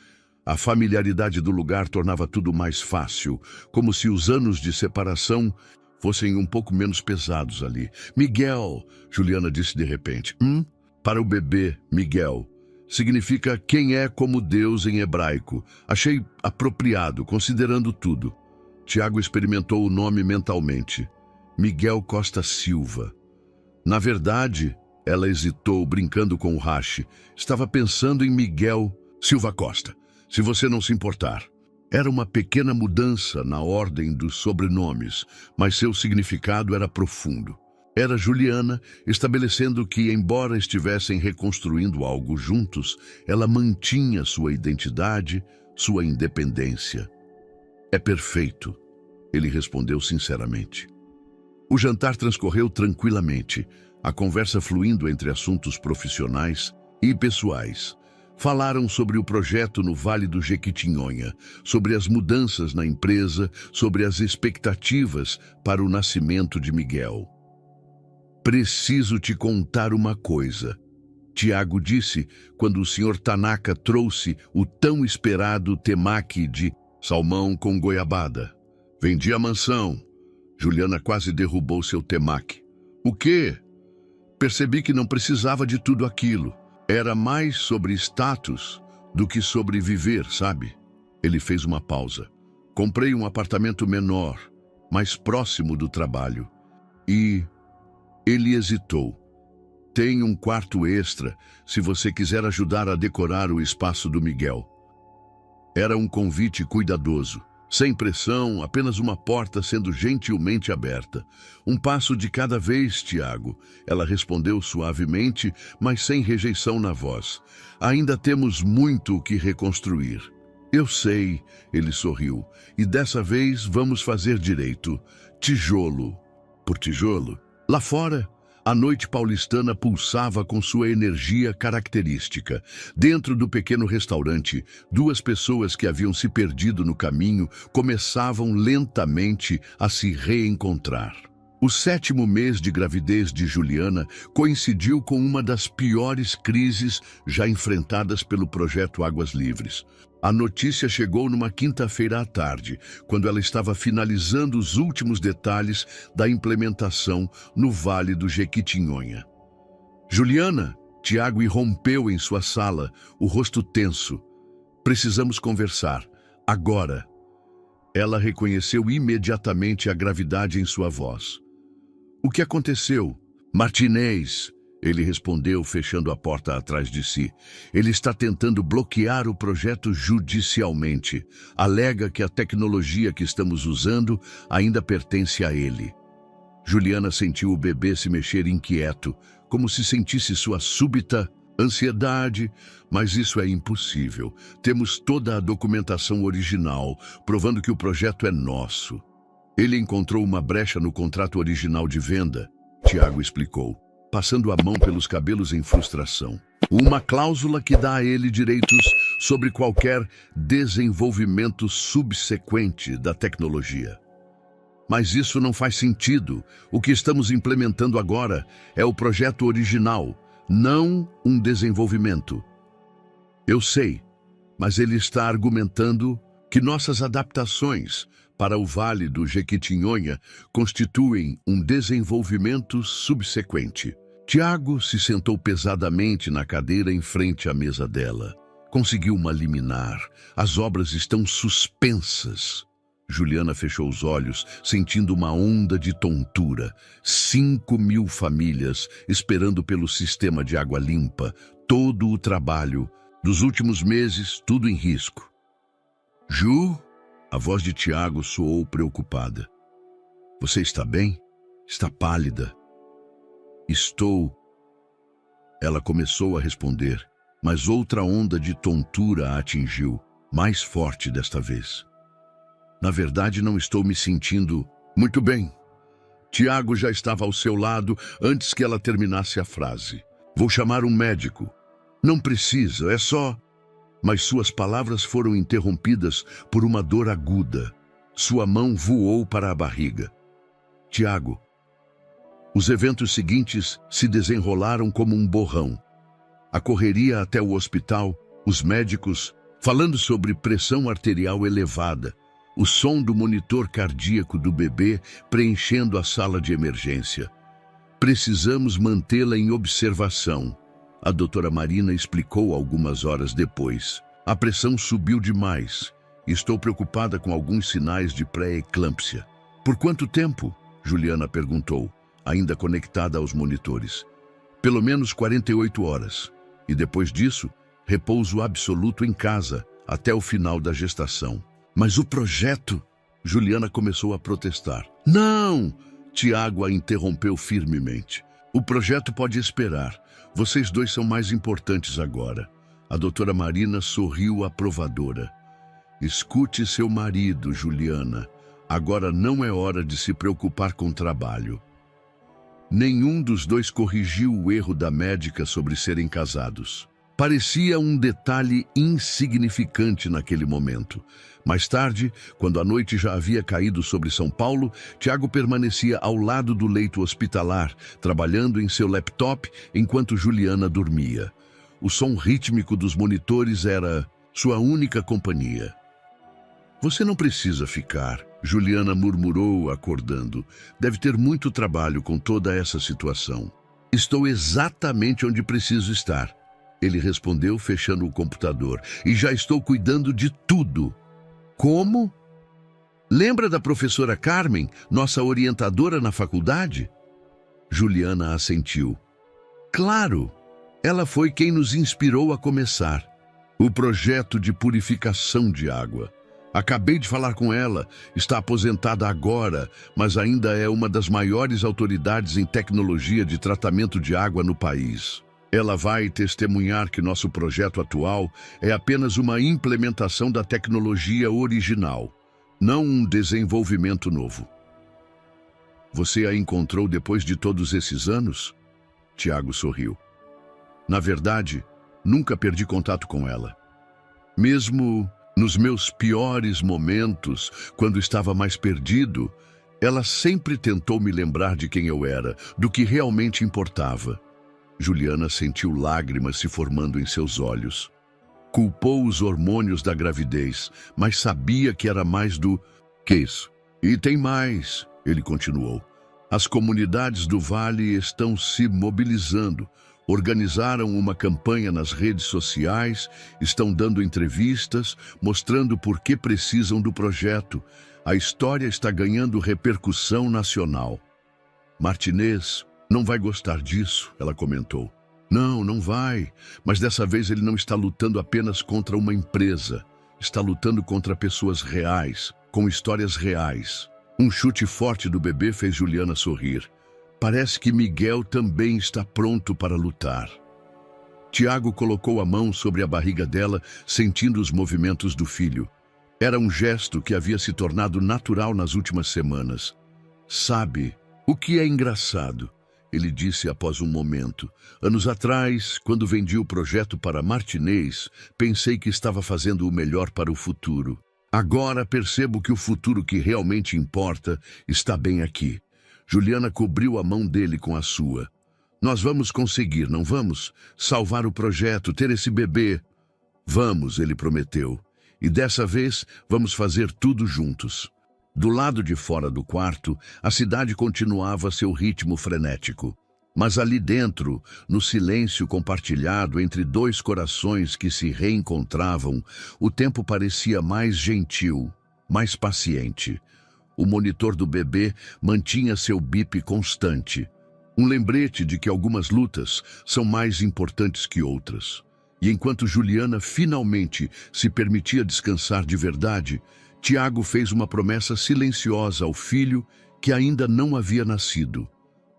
Speaker 1: A familiaridade do lugar tornava tudo mais fácil, como se os anos de separação fossem um pouco menos pesados ali. Miguel, Juliana disse de repente. Para o bebê, Miguel. Significa quem é como Deus em hebraico. Achei apropriado, considerando tudo. Tiago experimentou o nome mentalmente. Miguel Costa Silva. Na verdade, ela hesitou, brincando com o hashi. Estava pensando em Miguel Silva Costa, se você não se importar. Era uma pequena mudança na ordem dos sobrenomes, mas seu significado era profundo. Era Juliana estabelecendo que, embora estivessem reconstruindo algo juntos, ela mantinha sua identidade, sua independência. É perfeito, ele respondeu sinceramente. O jantar transcorreu tranquilamente, a conversa fluindo entre assuntos profissionais e pessoais. Falaram sobre o projeto no Vale do Jequitinhonha, sobre as mudanças na empresa, sobre as expectativas para o nascimento de Miguel. Preciso te contar uma coisa, Tiago disse quando o Sr. Tanaka trouxe o tão esperado temaki de salmão com goiabada. Vendi a mansão. Juliana quase derrubou seu temaki. O quê? Percebi que não precisava de tudo aquilo. Era mais sobre status do que sobre viver, sabe? Ele fez uma pausa. Comprei um apartamento menor, mais próximo do trabalho. E ele hesitou. Tem um quarto extra, se você quiser ajudar a decorar o espaço do Miguel. Era um convite cuidadoso. Sem pressão, apenas uma porta sendo gentilmente aberta. Um passo de cada vez, Tiago. Ela respondeu suavemente, mas sem rejeição na voz. Ainda temos muito o que reconstruir. Eu sei, ele sorriu. E dessa vez vamos fazer direito. Tijolo por tijolo. Lá fora, a noite paulistana pulsava com sua energia característica. Dentro do pequeno restaurante, duas pessoas que haviam se perdido no caminho começavam lentamente a se reencontrar. O 7º mês de gravidez de Juliana coincidiu com uma das piores crises já enfrentadas pelo projeto Águas Livres. A notícia chegou numa quinta-feira à tarde, quando ela estava finalizando os últimos detalhes da implementação no Vale do Jequitinhonha. Juliana, Tiago irrompeu em sua sala, o rosto tenso. Precisamos conversar, agora. Ela reconheceu imediatamente a gravidade em sua voz. O que aconteceu? Martinez, ele respondeu, fechando a porta atrás de si. Ele está tentando bloquear o projeto judicialmente. Alega que a tecnologia que estamos usando ainda pertence a ele. Juliana sentiu o bebê se mexer inquieto, como se sentisse sua súbita ansiedade, mas isso é impossível. Temos toda a documentação original, provando que o projeto é nosso. Ele encontrou uma brecha no contrato original de venda, Tiago explicou, passando a mão pelos cabelos em frustração. Uma cláusula que dá a ele direitos sobre qualquer desenvolvimento subsequente da tecnologia. Mas isso não faz sentido. O que estamos implementando agora é o projeto original, não um desenvolvimento. Eu sei, mas ele está argumentando que nossas adaptações para o Vale do Jequitinhonha constituem um desenvolvimento subsequente. Tiago se sentou pesadamente na cadeira em frente à mesa dela. Conseguiu uma liminar. As obras estão suspensas. Juliana fechou os olhos, sentindo uma onda de tontura. 5.000 famílias esperando pelo sistema de água limpa. Todo o trabalho dos últimos meses, tudo em risco. Ju? A voz de Tiago soou preocupada. Você está bem? Está pálida. Estou. Ela começou a responder, mas outra onda de tontura a atingiu, mais forte desta vez. Na verdade, não estou me sentindo muito bem. Tiago já estava ao seu lado antes que ela terminasse a frase. Vou chamar um médico. Não precisa, é só... Mas suas palavras foram interrompidas por uma dor aguda. Sua mão voou para a barriga. Tiago. Os eventos seguintes se desenrolaram como um borrão. A correria até o hospital, os médicos falando sobre pressão arterial elevada, o som do monitor cardíaco do bebê preenchendo a sala de emergência. Precisamos mantê-la em observação. A doutora Marina explicou algumas horas depois. A pressão subiu demais. Estou preocupada com alguns sinais de pré-eclâmpsia. Por quanto tempo? Juliana perguntou, ainda conectada aos monitores. Pelo menos 48 horas. E depois disso, repouso absoluto em casa, até o final da gestação. Mas o projeto... Juliana começou a protestar. Não! Tiago a interrompeu firmemente. O projeto pode esperar. Vocês dois são mais importantes agora. A doutora Marina sorriu aprovadora. Escute seu marido, Juliana. Agora não é hora de se preocupar com o trabalho. Nenhum dos dois corrigiu o erro da médica sobre serem casados. Parecia um detalhe insignificante naquele momento. Mais tarde, quando a noite já havia caído sobre São Paulo, Tiago permanecia ao lado do leito hospitalar, trabalhando em seu laptop enquanto Juliana dormia. O som rítmico dos monitores era sua única companhia. Você não precisa ficar, Juliana murmurou, acordando. Deve ter muito trabalho com toda essa situação. Estou exatamente onde preciso estar, ele respondeu, fechando o computador. E já estou cuidando de tudo. Como? Lembra da professora Carmen, nossa orientadora na faculdade? Juliana assentiu. Claro, ela foi quem nos inspirou a começar. O projeto de purificação de água. Acabei de falar com ela, está aposentada agora, mas ainda é uma das maiores autoridades em tecnologia de tratamento de água no país. Ela vai testemunhar que nosso projeto atual é apenas uma implementação da tecnologia original, não um desenvolvimento novo. Você a encontrou depois de todos esses anos? Tiago sorriu. Na verdade, nunca perdi contato com ela. Mesmo nos meus piores momentos, quando estava mais perdido, ela sempre tentou me lembrar de quem eu era, do que realmente importava. Juliana sentiu lágrimas se formando em seus olhos. Culpou os hormônios da gravidez, mas sabia que era mais do que isso. E tem mais, ele continuou. As comunidades do Vale estão se mobilizando. Organizaram uma campanha nas redes sociais, estão dando entrevistas, mostrando por que precisam do projeto. A história está ganhando repercussão nacional. Martinez não vai gostar disso, ela comentou. Não, não vai, mas dessa vez ele não está lutando apenas contra uma empresa. Está lutando contra pessoas reais, com histórias reais. Um chute forte do bebê fez Juliana sorrir. Parece que Miguel também está pronto para lutar. Tiago colocou a mão sobre a barriga dela, sentindo os movimentos do filho. Era um gesto que havia se tornado natural nas últimas semanas. Sabe, o que é engraçado? Ele disse após um momento. Anos atrás, quando vendi o projeto para Martinez, pensei que estava fazendo o melhor para o futuro. Agora percebo que o futuro que realmente importa está bem aqui. Juliana cobriu a mão dele com a sua. Nós vamos conseguir, não vamos? Salvar o projeto, ter esse bebê. Vamos, ele prometeu. E dessa vez, vamos fazer tudo juntos. Do lado de fora do quarto, a cidade continuava seu ritmo frenético. Mas ali dentro, no silêncio compartilhado entre dois corações que se reencontravam, o tempo parecia mais gentil, mais paciente. O monitor do bebê mantinha seu bip constante. Um lembrete de que algumas lutas são mais importantes que outras. E enquanto Juliana finalmente se permitia descansar de verdade, Tiago fez uma promessa silenciosa ao filho que ainda não havia nascido.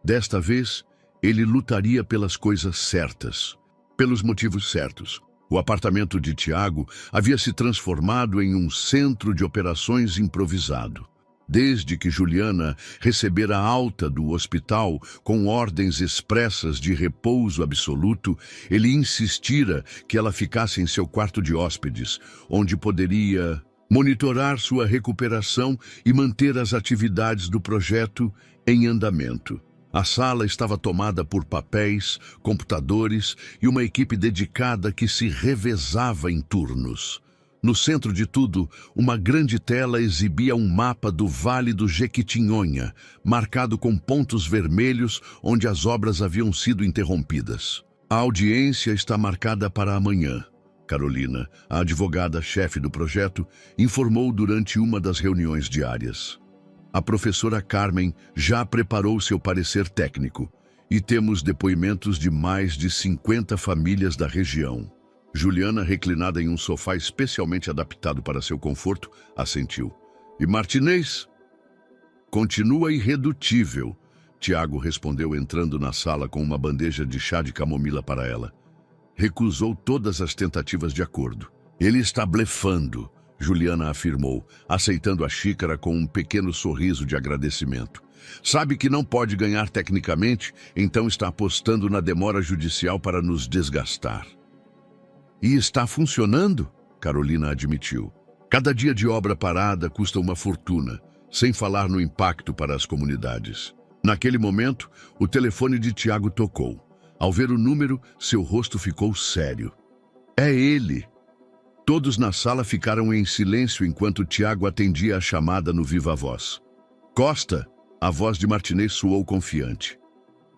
Speaker 1: Desta vez, ele lutaria pelas coisas certas, pelos motivos certos. O apartamento de Tiago havia se transformado em um centro de operações improvisado. Desde que Juliana recebera alta do hospital com ordens expressas de repouso absoluto, ele insistira que ela ficasse em seu quarto de hóspedes, onde poderia monitorar sua recuperação e manter as atividades do projeto em andamento. A sala estava tomada por papéis, computadores e uma equipe dedicada que se revezava em turnos. No centro de tudo, uma grande tela exibia um mapa do Vale do Jequitinhonha, marcado com pontos vermelhos onde as obras haviam sido interrompidas. A audiência está marcada para amanhã. Carolina, a advogada-chefe do projeto, informou durante uma das reuniões diárias. A professora Carmen já preparou seu parecer técnico e temos depoimentos de mais de 50 famílias da região. Juliana, reclinada em um sofá especialmente adaptado para seu conforto, assentiu. E Martinez? Continua irredutível, Tiago respondeu entrando na sala com uma bandeja de chá de camomila para ela. Recusou todas as tentativas de acordo. Ele está blefando, Juliana afirmou, aceitando a xícara com um pequeno sorriso de agradecimento. Sabe que não pode ganhar tecnicamente, então está apostando na demora judicial para nos desgastar. E está funcionando, Carolina admitiu. Cada dia de obra parada custa uma fortuna, sem falar no impacto para as comunidades. Naquele momento, o telefone de Tiago tocou. Ao ver o número, seu rosto ficou sério. É ele! Todos na sala ficaram em silêncio enquanto Tiago atendia a chamada no viva voz. Costa! A voz de Martinez soou confiante.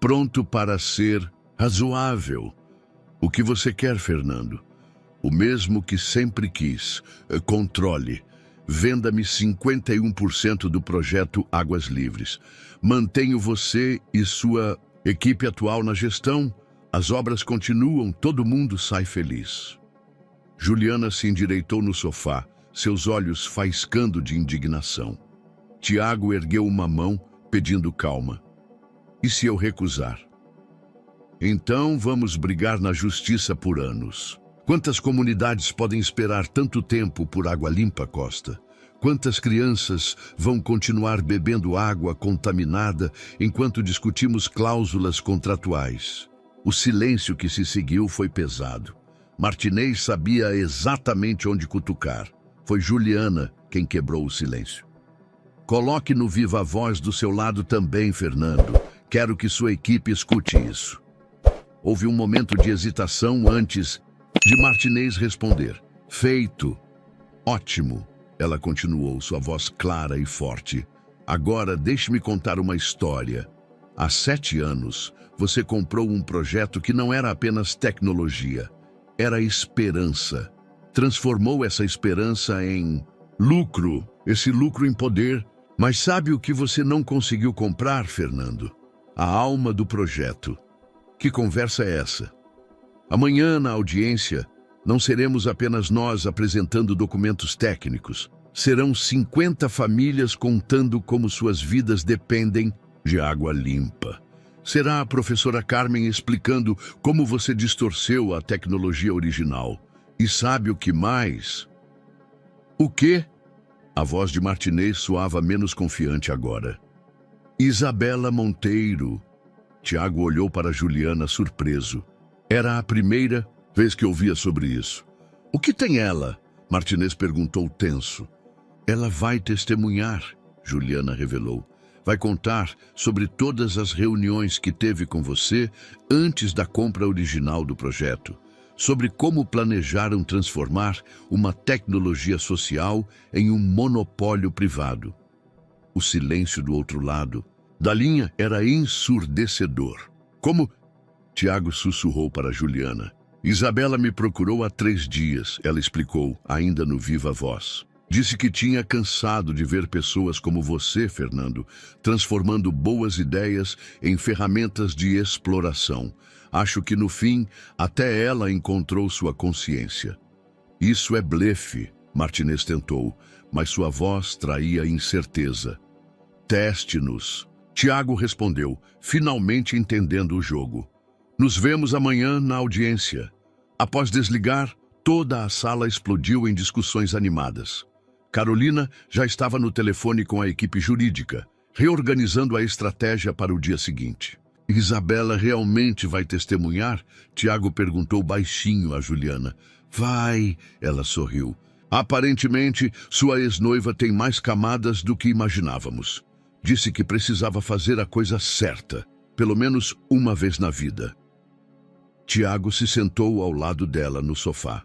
Speaker 1: pronto para ser razoável. O que você quer, Fernando? O mesmo que sempre quis. Controle. Venda-me 51% do projeto Águas Livres. Mantenho você e sua equipe atual na gestão. As obras continuam, todo mundo sai feliz. Juliana se endireitou no sofá, seus olhos faiscando de indignação. Tiago ergueu uma mão, pedindo calma. E se eu recusar? Então vamos brigar na justiça por anos. Quantas comunidades podem esperar tanto tempo por água limpa, Costa? Quantas crianças vão continuar bebendo água contaminada enquanto discutimos cláusulas contratuais? O silêncio que se seguiu foi pesado. Martinez sabia exatamente onde cutucar. Foi Juliana quem quebrou o silêncio. Coloque no viva voz do seu lado também, Fernando. Quero que sua equipe escute isso. Houve um momento de hesitação antes de Martinez responder. Feito. Ótimo. Ela continuou, sua voz clara e forte. Agora deixe-me contar uma história. Há 7 anos, você comprou um projeto que não era apenas tecnologia. Era esperança. Transformou essa esperança em lucro. Esse lucro em poder. Mas sabe o que você não conseguiu comprar, Fernando? A alma do projeto. Que conversa é essa? Amanhã, na audiência, não seremos apenas nós apresentando documentos técnicos. Serão 50 famílias contando como suas vidas dependem de água limpa. Será a professora Carmen explicando como você distorceu a tecnologia original. E sabe o que mais? O quê? A voz de Martinez soava menos confiante agora. Isabela Monteiro. Tiago olhou para Juliana surpreso. Era a primeira vez que ouvia sobre isso. O que tem ela? Martinez perguntou tenso. Ela vai testemunhar, Juliana revelou. Vai contar sobre todas as reuniões que teve com você antes da compra original do projeto. Sobre como planejaram transformar uma tecnologia social em um monopólio privado. O silêncio do outro lado da linha era ensurdecedor. Como? Tiago sussurrou para Juliana. Isabela me procurou há 3 dias, ela explicou, ainda no viva voz. Disse que tinha cansado de ver pessoas como você, Fernando, transformando boas ideias em ferramentas de exploração. Acho que no fim, até ela encontrou sua consciência. Isso é blefe, Martinez tentou, mas sua voz traía incerteza. Teste-nos. Tiago respondeu, finalmente entendendo o jogo. Nos vemos amanhã na audiência. Após desligar, toda a sala explodiu em discussões animadas. Carolina já estava no telefone com a equipe jurídica, reorganizando a estratégia para o dia seguinte. Isabela realmente vai testemunhar? Tiago perguntou baixinho a Juliana. Vai, ela sorriu. Aparentemente, sua ex-noiva tem mais camadas do que imaginávamos. Disse que precisava fazer a coisa certa, pelo menos uma vez na vida. Tiago se sentou ao lado dela no sofá.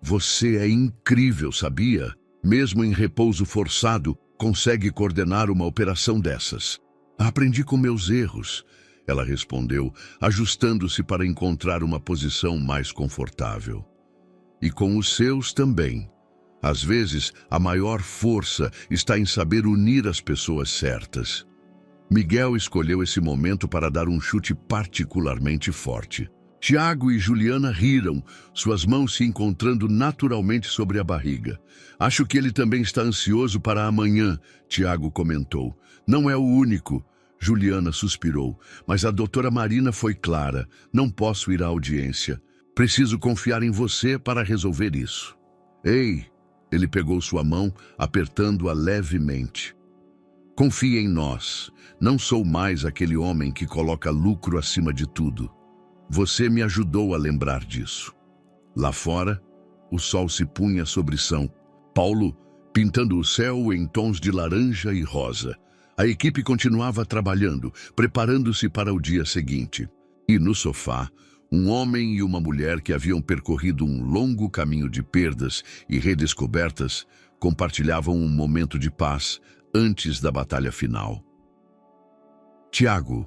Speaker 1: Você é incrível, sabia? Mesmo em repouso forçado, consegue coordenar uma operação dessas. Aprendi com meus erros, ela respondeu, ajustando-se para encontrar uma posição mais confortável. E com os seus também. Às vezes, a maior força está em saber unir as pessoas certas. Miguel escolheu esse momento para dar um chute particularmente forte. Tiago e Juliana riram, suas mãos se encontrando naturalmente sobre a barriga. Acho que ele também está ansioso para amanhã, Tiago comentou. Não é o único, Juliana suspirou, mas a doutora Marina foi clara. Não posso ir à audiência. Preciso confiar em você para resolver isso. Ei, ele pegou sua mão, apertando-a levemente. Confie em nós. Não sou mais aquele homem que coloca lucro acima de tudo. Você me ajudou a lembrar disso. Lá fora, o sol se punha sobre São Paulo, pintando o céu em tons de laranja e rosa. A equipe continuava trabalhando, preparando-se para o dia seguinte. E no sofá, um homem e uma mulher que haviam percorrido um longo caminho de perdas e redescobertas compartilhavam um momento de paz antes da batalha final. Tiago,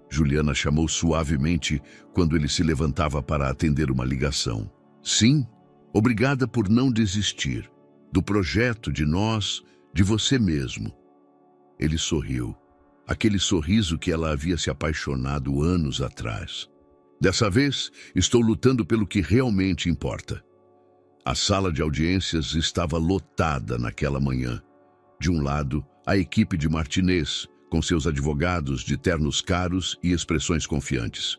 Speaker 1: Juliana chamou suavemente quando ele se levantava para atender uma ligação. Sim, obrigada por não desistir. Do projeto, de nós, de você mesmo. Ele sorriu. Aquele sorriso que ela havia se apaixonado anos atrás. Dessa vez, estou lutando pelo que realmente importa. A sala de audiências estava lotada naquela manhã. De um lado, a equipe de Martinez, com seus advogados de ternos caros e expressões confiantes.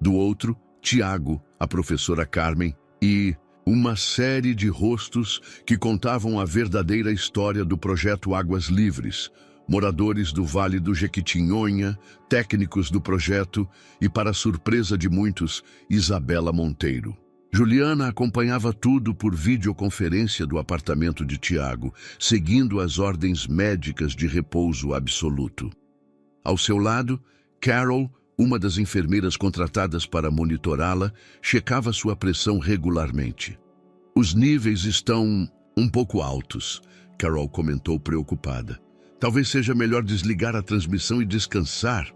Speaker 1: Do outro, Tiago, a professora Carmen e uma série de rostos que contavam a verdadeira história do projeto Águas Livres, moradores do Vale do Jequitinhonha, técnicos do projeto e, para surpresa de muitos, Isabela Monteiro. Juliana acompanhava tudo por videoconferência do apartamento de Tiago, seguindo as ordens médicas de repouso absoluto. Ao seu lado, Carol, uma das enfermeiras contratadas para monitorá-la, checava sua pressão regularmente. Os níveis estão um pouco altos, Carol comentou preocupada. Talvez seja melhor desligar a transmissão e descansar.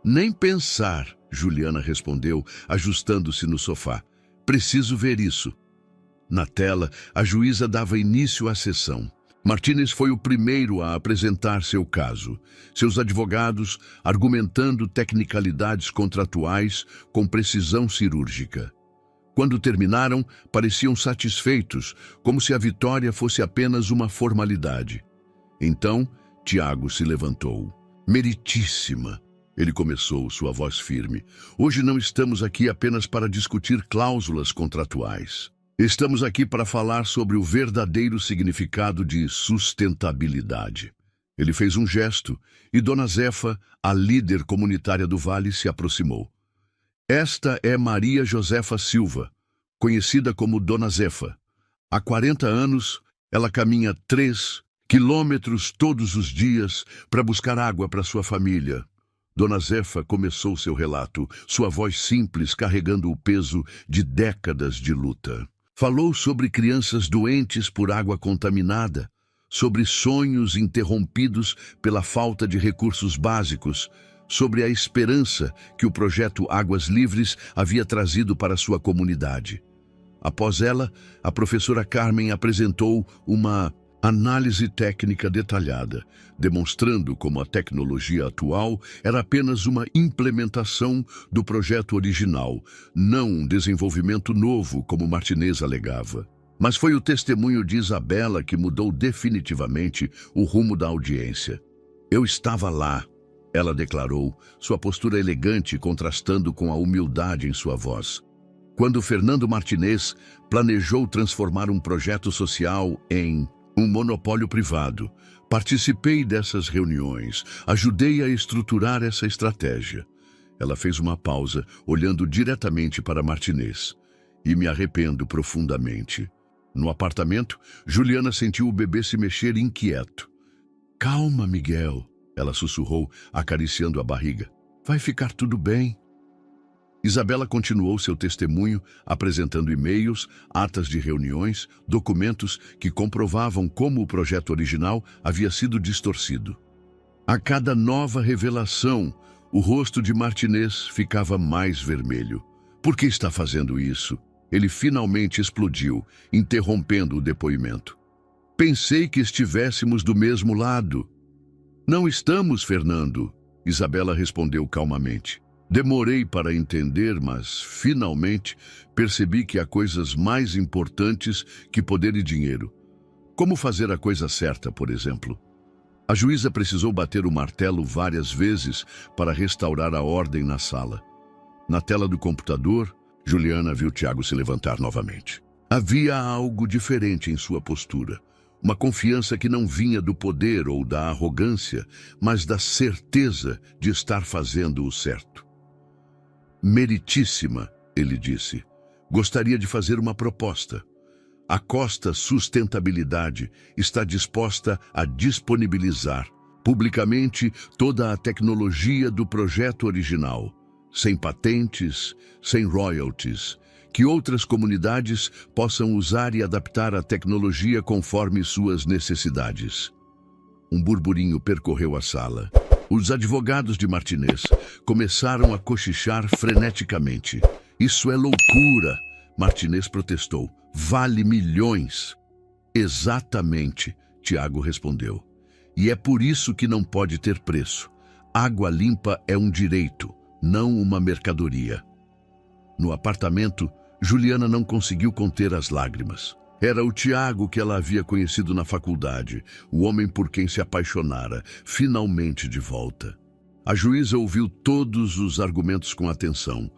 Speaker 1: Nem pensar, Juliana respondeu, ajustando-se no sofá. Preciso ver isso. Na tela, a juíza dava início à sessão. Martinez foi o primeiro a apresentar seu caso. Seus advogados argumentando tecnicalidades contratuais com precisão cirúrgica. Quando terminaram, pareciam satisfeitos, como se a vitória fosse apenas uma formalidade. Então, Tiago se levantou. Meritíssima. Ele começou, sua voz firme. Hoje não estamos aqui apenas para discutir cláusulas contratuais. Estamos aqui para falar sobre o verdadeiro significado de sustentabilidade. Ele fez um gesto e Dona Zefa, a líder comunitária do Vale, se aproximou. Esta é Maria Josefa Silva, conhecida como Dona Zefa. Há 40 anos, ela caminha 3 quilômetros todos os dias para buscar água para sua família. Dona Zefa começou seu relato, sua voz simples carregando o peso de décadas de luta. Falou sobre crianças doentes por água contaminada, sobre sonhos interrompidos pela falta de recursos básicos, sobre a esperança que o projeto Águas Livres havia trazido para sua comunidade. Após ela, a professora Carmen apresentou uma análise técnica detalhada, demonstrando como a tecnologia atual era apenas uma implementação do projeto original, não um desenvolvimento novo, como Martinez alegava. Mas foi o testemunho de Isabela que mudou definitivamente o rumo da audiência. Eu estava lá, ela declarou, sua postura elegante contrastando com a humildade em sua voz. Quando Fernando Martinez planejou transformar um projeto social em um monopólio privado, participei dessas reuniões, ajudei a estruturar essa estratégia. Ela fez uma pausa, olhando diretamente para Martinez. E me arrependo profundamente. No apartamento, Juliana sentiu o bebê se mexer inquieto. Calma, Miguel, ela sussurrou, acariciando a barriga. Vai ficar tudo bem. Isabela continuou seu testemunho, apresentando e-mails, atas de reuniões, documentos que comprovavam como o projeto original havia sido distorcido. A cada nova revelação, o rosto de Martinez ficava mais vermelho. Por que está fazendo isso? Ele finalmente explodiu, interrompendo o depoimento. Pensei que estivéssemos do mesmo lado. Não estamos, Fernando, Isabela respondeu calmamente. Demorei para entender, mas, finalmente, percebi que há coisas mais importantes que poder e dinheiro. Como fazer a coisa certa, por exemplo? A juíza precisou bater o martelo várias vezes para restaurar a ordem na sala. Na tela do computador, Juliana viu Tiago se levantar novamente. Havia algo diferente em sua postura. Uma confiança que não vinha do poder ou da arrogância, mas da certeza de estar fazendo o certo. Meritíssima, ele disse. Gostaria de fazer uma proposta. A Costa Sustentabilidade está disposta a disponibilizar publicamente toda a tecnologia do projeto original, sem patentes, sem royalties, que outras comunidades possam usar e adaptar a tecnologia conforme suas necessidades. Um burburinho percorreu a sala. Os advogados de Martinez começaram a cochichar freneticamente. Isso é loucura, Martinez protestou. Vale milhões. Exatamente, Tiago respondeu. E é por isso que não pode ter preço. Água limpa é um direito, não uma mercadoria. No apartamento, Juliana não conseguiu conter as lágrimas. Era o Tiago que ela havia conhecido na faculdade, o homem por quem se apaixonara, finalmente de volta. A juíza ouviu todos os argumentos com atenção.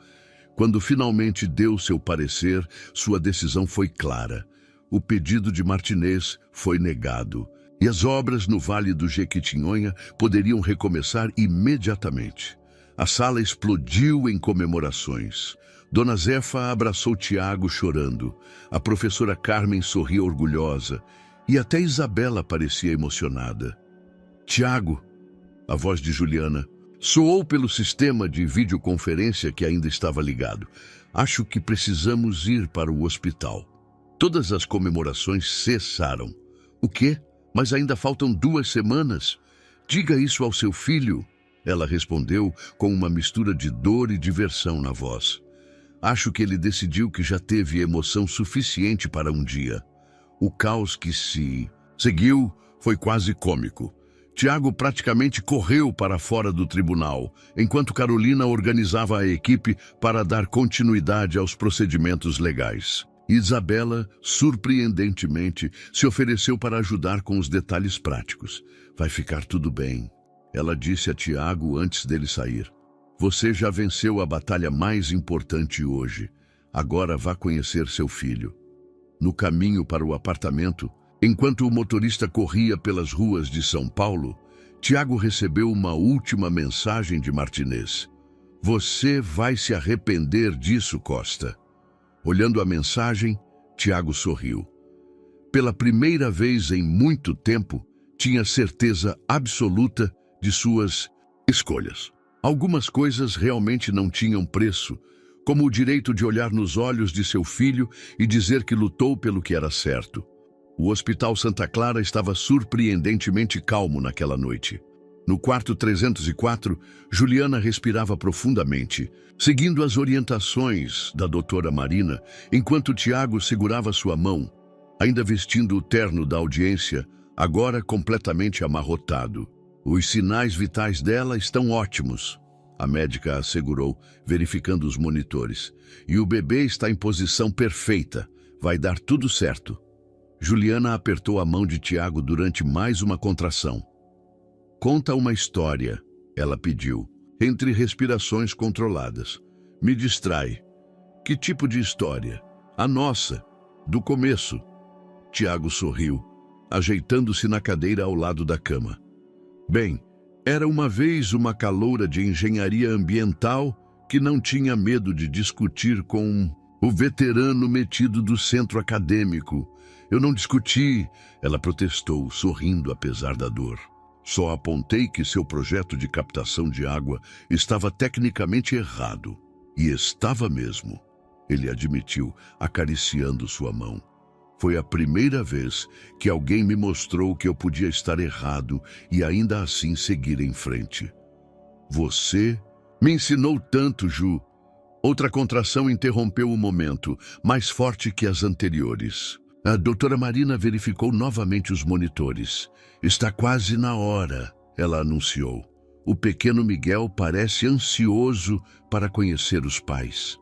Speaker 1: Quando finalmente deu seu parecer, sua decisão foi clara. O pedido de Martinez foi negado, e as obras no Vale do Jequitinhonha poderiam recomeçar imediatamente. A sala explodiu em comemorações. Dona Zefa abraçou Tiago chorando. A professora Carmen sorria orgulhosa e até Isabela parecia emocionada. Tiago, a voz de Juliana, soou pelo sistema de videoconferência que ainda estava ligado. Acho que precisamos ir para o hospital. Todas as comemorações cessaram. O quê? Mas ainda faltam 2 semanas. Diga isso ao seu filho, ela respondeu com uma mistura de dor e diversão na voz. Acho que ele decidiu que já teve emoção suficiente para um dia. O caos que se seguiu foi quase cômico. Tiago praticamente correu para fora do tribunal, enquanto Carolina organizava a equipe para dar continuidade aos procedimentos legais. Isabela, surpreendentemente, se ofereceu para ajudar com os detalhes práticos. Vai ficar tudo bem, ela disse a Tiago antes dele sair. Você já venceu a batalha mais importante hoje. Agora vá conhecer seu filho. No caminho para o apartamento, enquanto o motorista corria pelas ruas de São Paulo, Tiago recebeu uma última mensagem de Martinez. Você vai se arrepender disso, Costa. Olhando a mensagem, Tiago sorriu. Pela primeira vez em muito tempo, tinha certeza absoluta de suas escolhas. Algumas coisas realmente não tinham preço, como o direito de olhar nos olhos de seu filho e dizer que lutou pelo que era certo. O Hospital Santa Clara estava surpreendentemente calmo naquela noite. No quarto 304, Juliana respirava profundamente, seguindo as orientações da doutora Marina, enquanto Tiago segurava sua mão, ainda vestindo o terno da audiência, agora completamente amarrotado. Os sinais vitais dela estão ótimos, a médica assegurou, verificando os monitores. E o bebê está em posição perfeita. Vai dar tudo certo. Juliana apertou a mão de Tiago durante mais uma contração. Conta uma história, ela pediu, entre respirações controladas. Me distrai. Que tipo de história? A nossa, do começo. Tiago sorriu, ajeitando-se na cadeira ao lado da cama. Bem, era uma vez uma caloura de engenharia ambiental que não tinha medo de discutir com o veterano metido do centro acadêmico. Eu não discuti, ela protestou, sorrindo apesar da dor. Só apontei que seu projeto de captação de água estava tecnicamente errado. E estava mesmo, ele admitiu, acariciando sua mão. Foi a primeira vez que alguém me mostrou que eu podia estar errado e ainda assim seguir em frente. Você me ensinou tanto, Ju. Outra contração interrompeu o momento, mais forte que as anteriores. A doutora Marina verificou novamente os monitores. Está quase na hora, ela anunciou. O pequeno Miguel parece ansioso para conhecer os pais.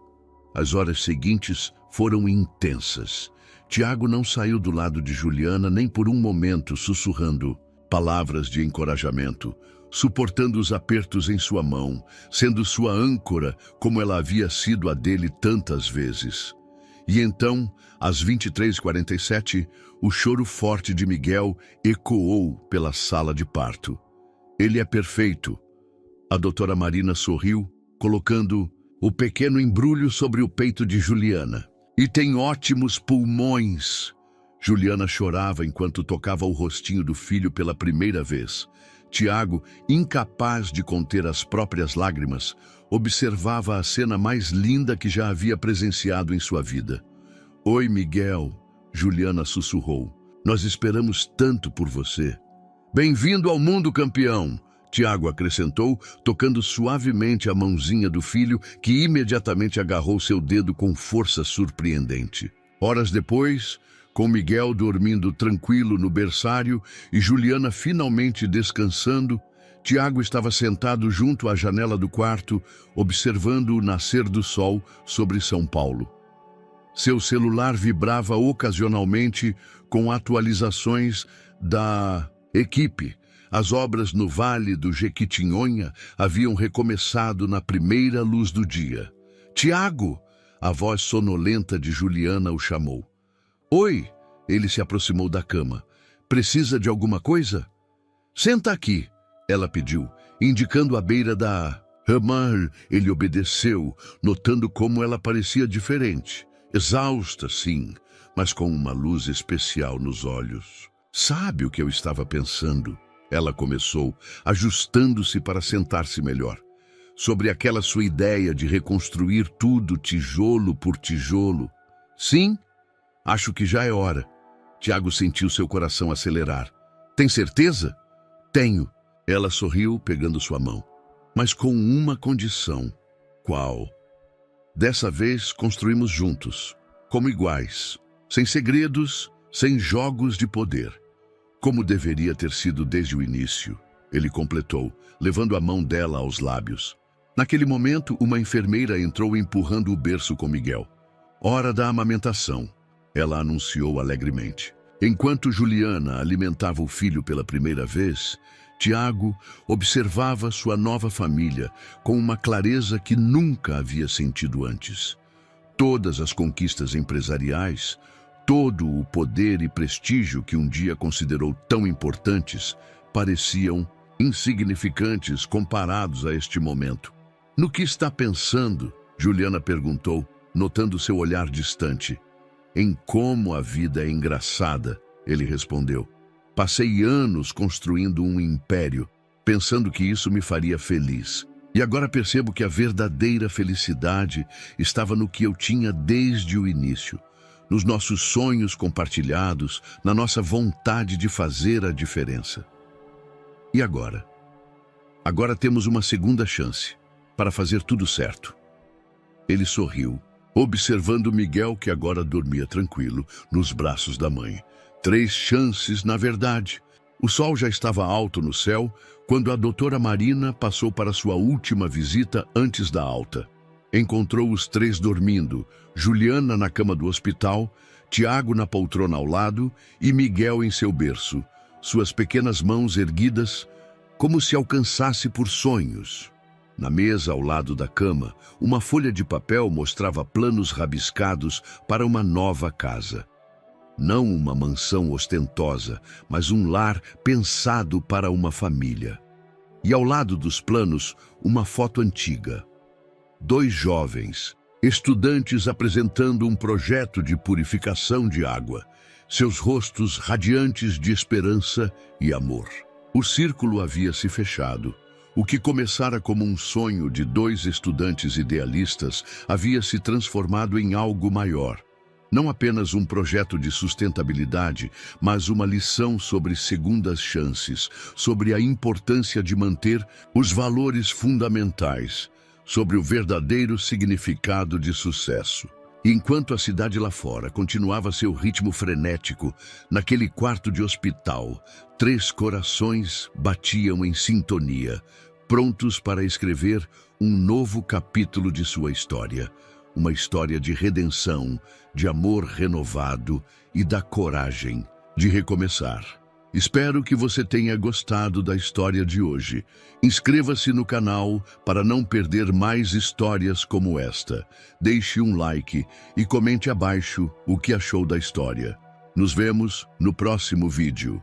Speaker 1: As horas seguintes foram intensas. Tiago não saiu do lado de Juliana nem por um momento, sussurrando palavras de encorajamento, suportando os apertos em sua mão, sendo sua âncora como ela havia sido a dele tantas vezes. E então, às 23h47, o choro forte de Miguel ecoou pela sala de parto. Ele é perfeito. A doutora Marina sorriu, colocando o pequeno embrulho sobre o peito de Juliana. E tem ótimos pulmões. Juliana chorava enquanto tocava o rostinho do filho pela primeira vez. Tiago, incapaz de conter as próprias lágrimas, observava a cena mais linda que já havia presenciado em sua vida. Oi, Miguel, Juliana sussurrou. Nós esperamos tanto por você. Bem-vindo ao mundo, campeão. Tiago acrescentou, tocando suavemente a mãozinha do filho, que imediatamente agarrou seu dedo com força surpreendente. Horas depois, com Miguel dormindo tranquilo no berçário e Juliana finalmente descansando, Tiago estava sentado junto à janela do quarto, observando o nascer do sol sobre São Paulo. Seu celular vibrava ocasionalmente com atualizações da equipe. As obras no Vale do Jequitinhonha haviam recomeçado na primeira luz do dia. Tiago! A voz sonolenta de Juliana o chamou. Oi! Ele se aproximou da cama. Precisa de alguma coisa? Senta aqui, ela pediu, indicando a beira da cama. Ele obedeceu, notando como ela parecia diferente. Exausta, sim, mas com uma luz especial nos olhos. Sabe o que eu estava pensando? Ela começou, ajustando-se para sentar-se melhor. Sobre aquela sua ideia de reconstruir tudo tijolo por tijolo. Sim, acho que já é hora. Tiago sentiu seu coração acelerar. Tem certeza? Tenho. Ela sorriu, pegando sua mão. Mas com uma condição. Qual? Dessa vez construímos juntos, como iguais, sem segredos, sem jogos de poder. Como deveria ter sido desde o início, ele completou, levando a mão dela aos lábios. Naquele momento, uma enfermeira entrou empurrando o berço com Miguel. Hora da amamentação, ela anunciou alegremente. Enquanto Juliana alimentava o filho pela primeira vez, Tiago observava sua nova família com uma clareza que nunca havia sentido antes. Todas as conquistas empresariais, todo o poder e prestígio que um dia considerou tão importantes, pareciam insignificantes comparados a este momento. No que está pensando? Juliana perguntou, notando seu olhar distante. Em como a vida é engraçada, ele respondeu. Passei anos construindo um império, pensando que isso me faria feliz. E agora percebo que a verdadeira felicidade estava no que eu tinha desde o início. Nos nossos sonhos compartilhados, na nossa vontade de fazer a diferença. E agora? Agora temos uma segunda chance para fazer tudo certo. Ele sorriu, observando Miguel, que agora dormia tranquilo, nos braços da mãe. 3 chances, na verdade. O sol já estava alto no céu quando a doutora Marina passou para sua última visita antes da alta. Encontrou os 3 dormindo, Juliana na cama do hospital, Tiago na poltrona ao lado e Miguel em seu berço, suas pequenas mãos erguidas, como se alcançasse por sonhos. Na mesa ao lado da cama, uma folha de papel mostrava planos rabiscados para uma nova casa. Não uma mansão ostentosa, mas um lar pensado para uma família. E ao lado dos planos, uma foto antiga. 2 jovens, estudantes apresentando um projeto de purificação de água, seus rostos radiantes de esperança e amor. O círculo havia se fechado. O que começara como um sonho de 2 estudantes idealistas havia se transformado em algo maior. Não apenas um projeto de sustentabilidade, mas uma lição sobre segundas chances, sobre a importância de manter os valores fundamentais, sobre o verdadeiro significado de sucesso. E enquanto a cidade lá fora continuava seu ritmo frenético, naquele quarto de hospital, 3 corações batiam em sintonia, prontos para escrever um novo capítulo de sua história. Uma história de redenção, de amor renovado e da coragem de recomeçar. Espero que você tenha gostado da história de hoje. Inscreva-se no canal para não perder mais histórias como esta. Deixe um like e comente abaixo o que achou da história. Nos vemos no próximo vídeo.